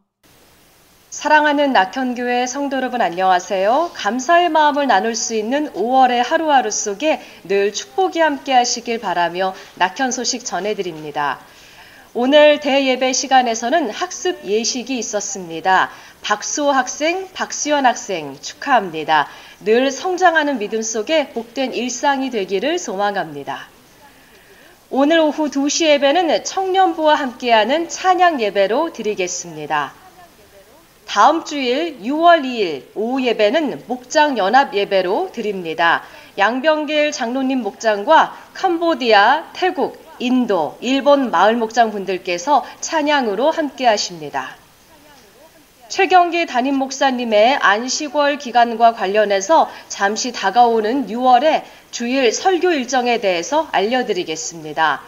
사랑하는 낙현교회 성도 여러분 안녕하세요. 감사의 마음을 나눌 수 있는 5월의 하루하루 속에 늘 축복이 함께 하시길 바라며 낙현 소식 전해드립니다. 오늘 대예배 시간에서는 학습 예식이 있었습니다. 박수호 학생, 박수연 학생 축하합니다. 늘 성장하는 믿음 속에 복된 일상이 되기를 소망합니다. 오늘 오후 2시 예배는 청년부와 함께하는 찬양 예배로 드리겠습니다. 다음 주일 6월 2일 오후 예배는 목장 연합 예배로 드립니다. 양병길 장로님 목장과 캄보디아, 태국, 인도, 일본 마을 목장 분들께서 찬양으로 함께 하십니다. 최경기 담임 목사님의 안식월 기간과 관련해서 잠시 다가오는 6월에 주일 설교 일정에 대해서 알려드리겠습니다.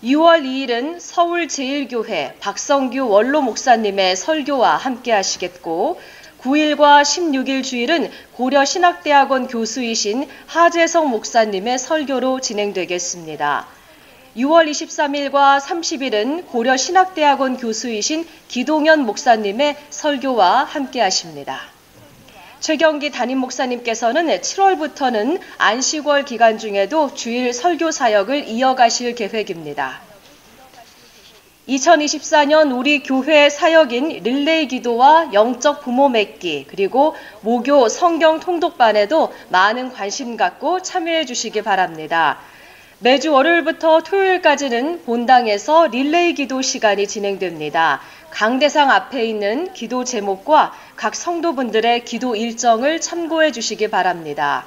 6월 2일은 서울제일교회 박성규 원로 목사님의 설교와 함께 하시겠고 9일과 16일 주일은 고려신학대학원 교수이신 하재성 목사님의 설교로 진행되겠습니다. 6월 23일과 30일은 고려신학대학원 교수이신 기동현 목사님의 설교와 함께 하십니다. 최경기 담임 목사님께서는 7월부터는 안식월 기간 중에도 주일 설교 사역을 이어가실 계획입니다. 2024년 우리 교회 사역인 릴레이 기도와 영적 부모 맺기 그리고 모교 성경 통독반에도 많은 관심 갖고 참여해 주시기 바랍니다. 매주 월요일부터 토요일까지는 본당에서 릴레이 기도 시간이 진행됩니다. 강대상 앞에 있는 기도 제목과 각 성도분들의 기도 일정을 참고해 주시기 바랍니다.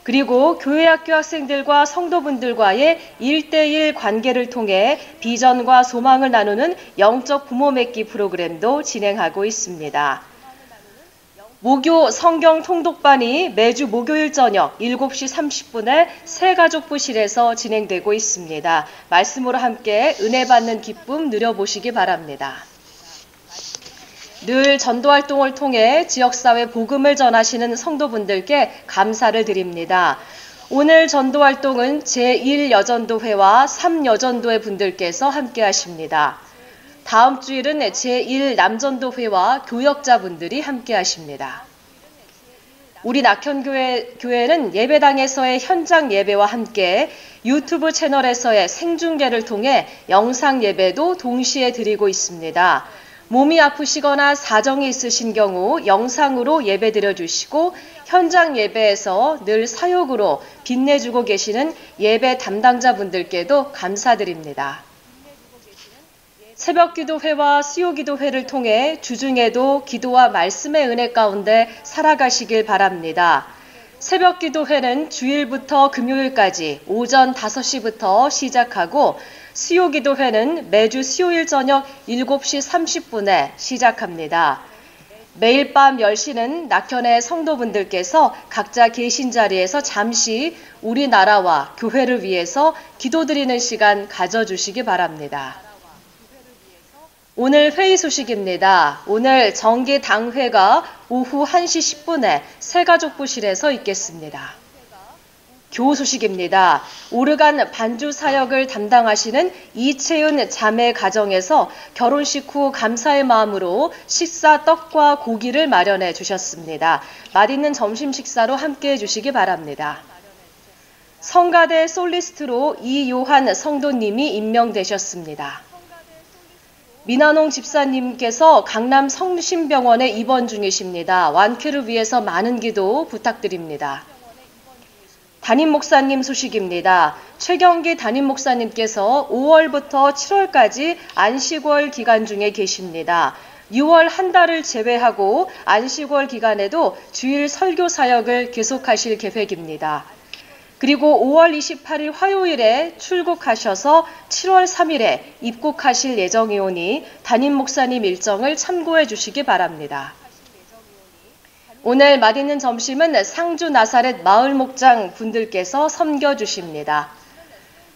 그리고 교회학교 학생들과 성도분들과의 1대1 관계를 통해 비전과 소망을 나누는 영적 부모 맺기 프로그램도 진행하고 있습니다. 모교 성경 통독반이 매주 목요일 저녁 7시 30분에 새가족부실에서 진행되고 있습니다. 말씀으로 함께 은혜 받는 기쁨 누려보시기 바랍니다. 늘 전도활동을 통해 지역사회 복음을 전하시는 성도분들께 감사를 드립니다. 오늘 전도활동은 제1여전도회와 3여전도회 분들께서 함께 하십니다. 다음 주일은 제1남전도회와 교역자분들이 함께 하십니다. 우리 낙현교회는 예배당에서의 현장 예배와 함께 유튜브 채널에서의 생중계를 통해 영상 예배도 동시에 드리고 있습니다. 몸이 아프시거나 사정이 있으신 경우 영상으로 예배드려 주시고 현장 예배에서 늘 사역으로 빛내주고 계시는 예배 담당자분들께도 감사드립니다. 새벽기도회와 수요기도회를 통해 주중에도 기도와 말씀의 은혜 가운데 살아가시길 바랍니다. 새벽기도회는 주일부터 금요일까지 오전 5시부터 시작하고 수요기도회는 매주 수요일 저녁 7시 30분에 시작합니다. 매일 밤 10시는 낙현의 성도분들께서 각자 계신 자리에서 잠시 우리나라와 교회를 위해서 기도드리는 시간 가져주시기 바랍니다. 오늘 회의 소식입니다. 오늘 정기당회가 오후 1시 10분에 새가족부실에서 있겠습니다. 교우 소식입니다. 오르간 반주 사역을 담당하시는 이채은 자매 가정에서 결혼식 후 감사의 마음으로 식사 떡과 고기를 마련해 주셨습니다. 맛있는 점심 식사로 함께해 주시기 바랍니다. 성가대 솔리스트로 이요한 성도님이 임명되셨습니다. 민한홍 집사님께서 강남 성심병원에 입원 중이십니다. 완쾌를 위해서 많은 기도 부탁드립니다. 담임 목사님 소식입니다. 최경기 담임 목사님께서 5월부터 7월까지 안식월 기간 중에 계십니다. 6월 한 달을 제외하고 안식월 기간에도 주일 설교 사역을 계속하실 계획입니다. 그리고 5월 28일 화요일에 출국하셔서 7월 3일에 입국하실 예정이오니 담임 목사님 일정을 참고해 주시기 바랍니다. 오늘 맛있는 점심은 상주 나사렛 마을 목장 분들께서 섬겨주십니다.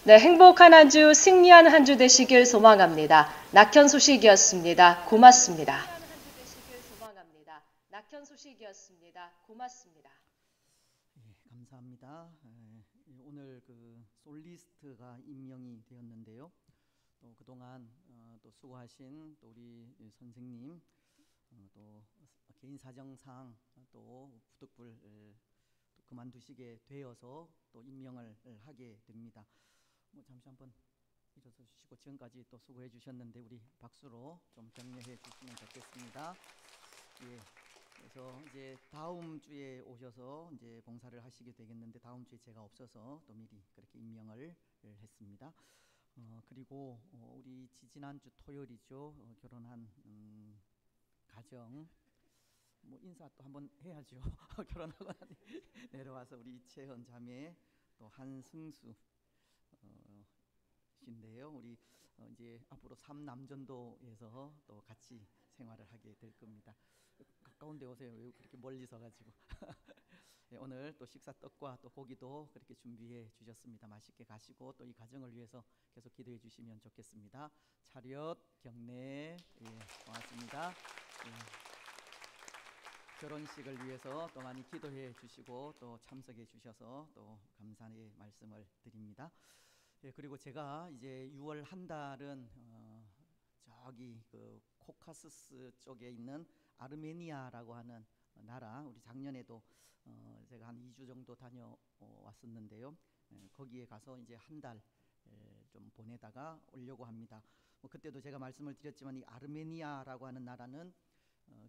네, 행복한 한 주, 승리한 한 주 되시길 소망합니다. 낙현 소식이었습니다. 고맙습니다. 낙현 소식이었습니다. 고맙습니다. 예, 감사합니다. 오늘 그 솔리스트가 임명이 되었는데요. 또 그동안 또 수고하신 또 우리 선생님 또 개인 사정상 또 부득불 또 그만두시게 되어서 또 임명을 하게 됩니다. 잠시 한번 일어서 주시고 지금까지 또 수고해 주셨는데 우리 박수로 좀 격려해 주시면 좋겠습니다. 예. 그래서 이제 다음 주에 오셔서 이제 봉사를 하시게 되겠는데 다음 주에 제가 없어서 또 미리 그렇게 임명을 했습니다. 그리고 우리 지난주 토요일이죠. 결혼한 가정 뭐 인사 또 한번 해야죠. 결혼하고 내려와서 우리 이채현 자매 또 한승수 신데요. 우리 이제 앞으로 3남전도에서 또 같이 생활을 하게 될 겁니다. 가까운 데 오세요. 왜 그렇게 멀리서 가지고. 네, 오늘 또 식사 떡과 또 고기도 그렇게 준비해 주셨습니다. 맛있게 가시고 또 이 가정을 위해서 계속 기도해 주시면 좋겠습니다. 차렷 경례. 예, 고맙습니다. 예. 결혼식을 위해서 또 많이 기도해 주시고 또 참석해 주셔서 또 감사의 말씀을 드립니다. 예, 그리고 제가 이제 6월 한 달은 저기 그 코카수스 쪽에 있는 아르메니아라고 하는 나라, 우리 작년에도 제가 한 2주 정도 다녀왔었는데요. 거기에 가서 이제 한 달 좀 보내다가 오려고 합니다. 그때도 제가 말씀을 드렸지만 이 아르메니아라고 하는 나라는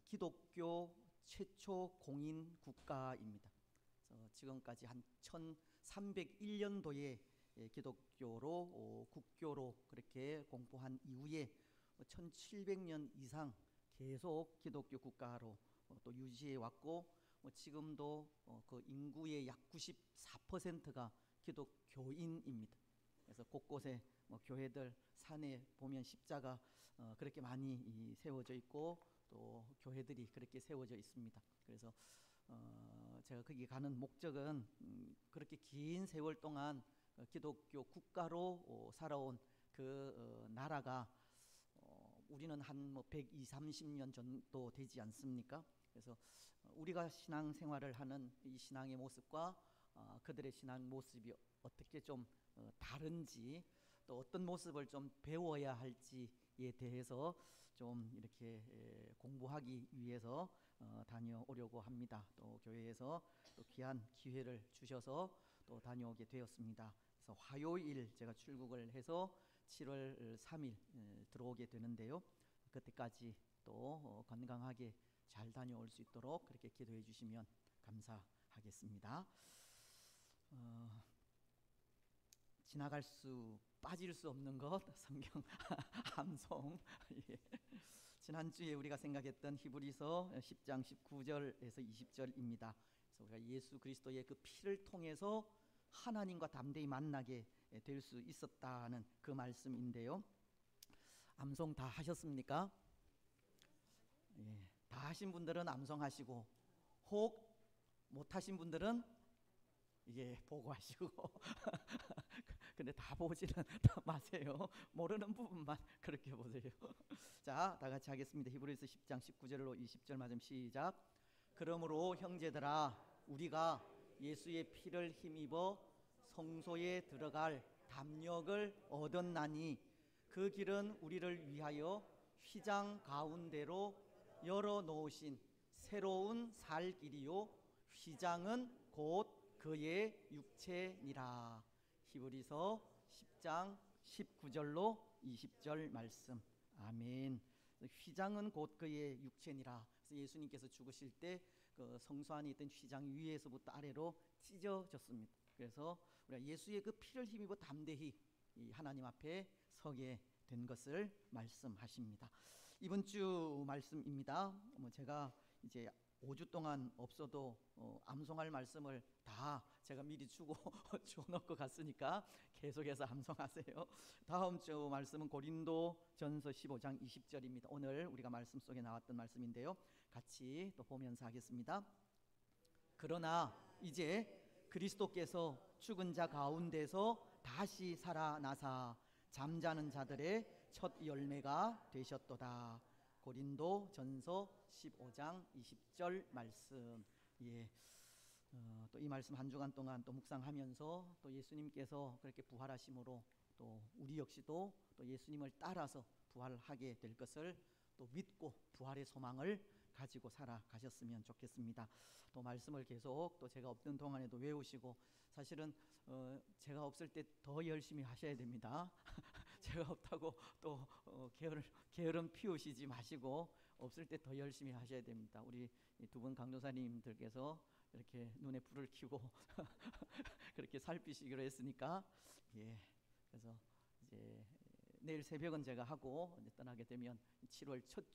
기독교 최초 공인 국가입니다. 지금까지 한 1301년도에 기독교로 국교로 그렇게 공포한 이후에 1700년 이상 계속 기독교 국가로 또 유지해 왔고 지금도 그 인구의 약 94%가 기독교인입니다. 그래서 곳곳에 교회들 산에 보면 십자가 그렇게 많이 세워져 있고 또 교회들이 그렇게 세워져 있습니다. 그래서 제가 거기 가는 목적은 그렇게 긴 세월 동안 기독교 국가로 살아온 그 나라가 우리는 한 120, 30년 정도 되지 않습니까? 그래서 우리가 신앙 생활을 하는 이 신앙의 모습과 그들의 신앙 모습이 어떻게 좀 다른지 또 어떤 모습을 좀 배워야 할지에 대해서 좀 이렇게 공부하기 위해서 다녀오려고 합니다. 또 교회에서 또 귀한 기회를 주셔서 또 다녀오게 되었습니다. 그래서 화요일 제가 출국을 해서 7월 3일 들어오게 되는데요. 그때까지 또 또 건강하게 잘 다녀올 수 있도록 그렇게 기도해 주시면 감사하겠습니다. 빠질 수 없는 것 성경 암송. 예. 지난주에 우리가 생각했던 히브리서 10장 19절에서 20절입니다. 그래서 우리가 예수 그리스도의 그 피를 통해서 하나님과 담대히 만나게 될 수 있었다는 그 말씀인데요. 암송 다 하셨습니까? 예. 다 하신 분들은 암송하시고, 혹 못하신 분들은 보고하시고 근데 다 보지는 마세요. 모르는 부분만 그렇게 보세요. 자, 다 같이 하겠습니다. 히브리서 10장 19절로 20절 말씀 시작. 그러므로 형제들아, 우리가 예수의 피를 힘입어 성소에 들어갈 담력을 얻었나니 그 길은 우리를 위하여 휘장 가운데로 열어 놓으신 새로운 살 길이요, 휘장은 곧 그의 육체니라. 히브리서 10장 19절로 20절 말씀. 아멘. 휘장은 곧 그의 육체니라. 그래서 예수님께서 죽으실 때 그 성소 안에 있던 휘장 위에서부터 아래로 찢어졌습니다. 그래서 우리가 예수의 그 피를 힘입어 담대히 이 하나님 앞에 서게 된 것을 말씀하십니다. 이번 주 말씀입니다. 제가 이제 5주 동안 없어도 암송할 말씀을 다 제가 미리 주고 줘놓고 갔으니까 계속해서 암송하세요. 다음 주 말씀은 고린도전서 15장 20절입니다. 오늘 우리가 말씀 속에 나왔던 말씀인데요. 같이 또 보면서 하겠습니다. 그러나 이제 그리스도께서 죽은 자 가운데서 다시 살아나사 잠자는 자들의 첫 열매가 되셨도다. 고린도전서 15장 20절 말씀. 예. 또 이 말씀 한 주간 동안 또 묵상하면서 또 예수님께서 그렇게 부활하심으로 또 우리 역시도 또 예수님을 따라서 부활하게 될 것을 또 믿고 부활의 소망을 가지고 살아가셨으면 좋겠습니다. 또 말씀을 계속 또 제가 없는 동안에도 외우시고, 사실은 제가 없을 때 더 열심히 하셔야 됩니다. 제가 없다고 또 게으름 피우시지 마시고 없을 때 더 열심히 하셔야 됩니다. 우리 두 분 강도사님들께서 이렇게 눈에 불을 켜고 그렇게 살피시기로 했으니까, 예. 그래서 이제 내일 새벽은 제가 하고 이제 떠나게 되면 7월 첫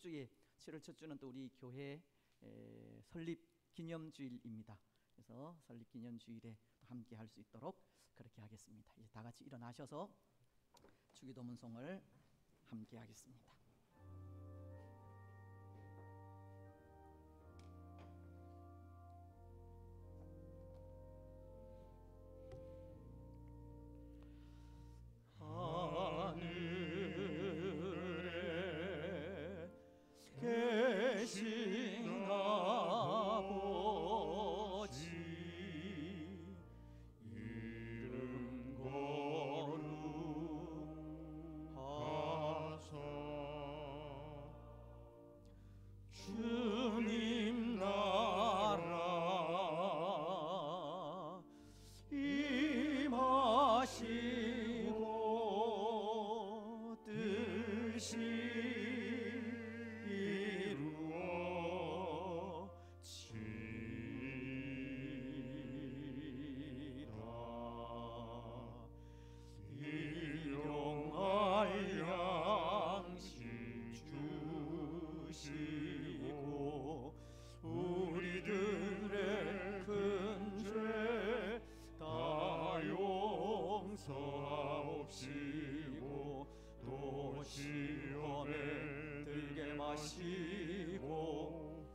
주는 또 우리 교회 설립 기념주일입니다. 그래서 설립 기념주일에 함께 할 수 있도록 그렇게 하겠습니다. 이제 다 같이 일어나셔서 주기도문송을 함께 하겠습니다. 하늘에 계신 아버지, 이름 거룩하사 주님 나라 임하시고 뜻이 일용할 양식 주시고 우리들의 큰 죄 다 용서하옵시고 또 시험에 들게 마시고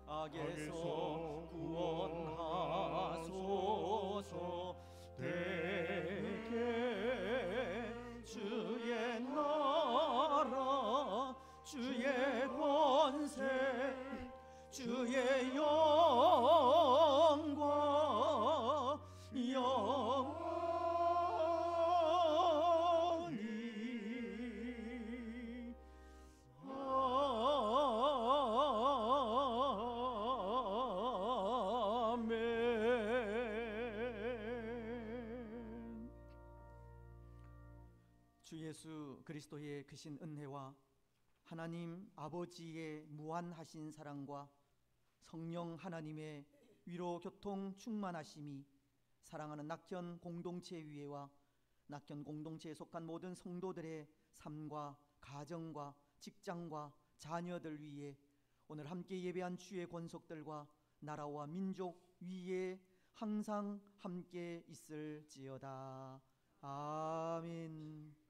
악에서 구원하소서. 대개 주의 나라 주의 권세 주의 영광 영원히 아멘. 주 예수 그리스도의 크신 은혜와 하나님 아버지의 무한하신 사랑과 성령 하나님의 위로 교통 충만하심이 사랑하는 낙견 공동체 위에와 낙견 공동체에 속한 모든 성도들의 삶과 가정과 직장과 자녀들 위에 오늘 함께 예배한 주의 권속들과 나라와 민족 위에 항상 함께 있을지어다. 아멘.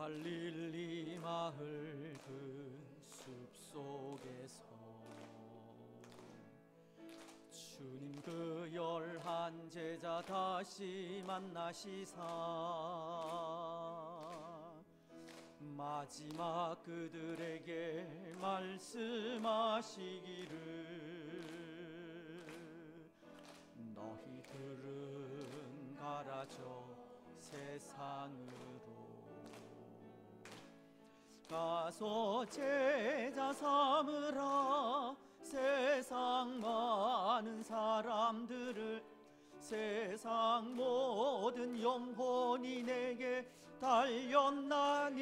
갈릴리 마을 그 숲속에서 주님 그 11 제자 다시 만나시사 마지막 그들에게 말씀하시기를 너희들은 가라 저 세상으로 가서 제자 삼으라 세상 많은 사람들을 세상 모든 영혼이 내게 달렸나니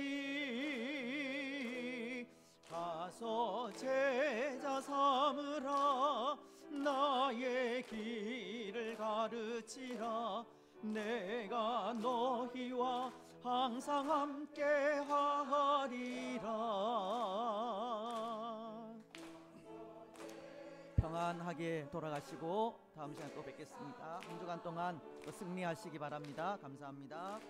가서 제자 삼으라 나의 길을 가르치라 내가 너희와 항상 함께 하리라. 평안하게 돌아가시고 다음 시간에 또 뵙겠습니다. 한 주간 동안 또 승리하시기 바랍니다. 감사합니다.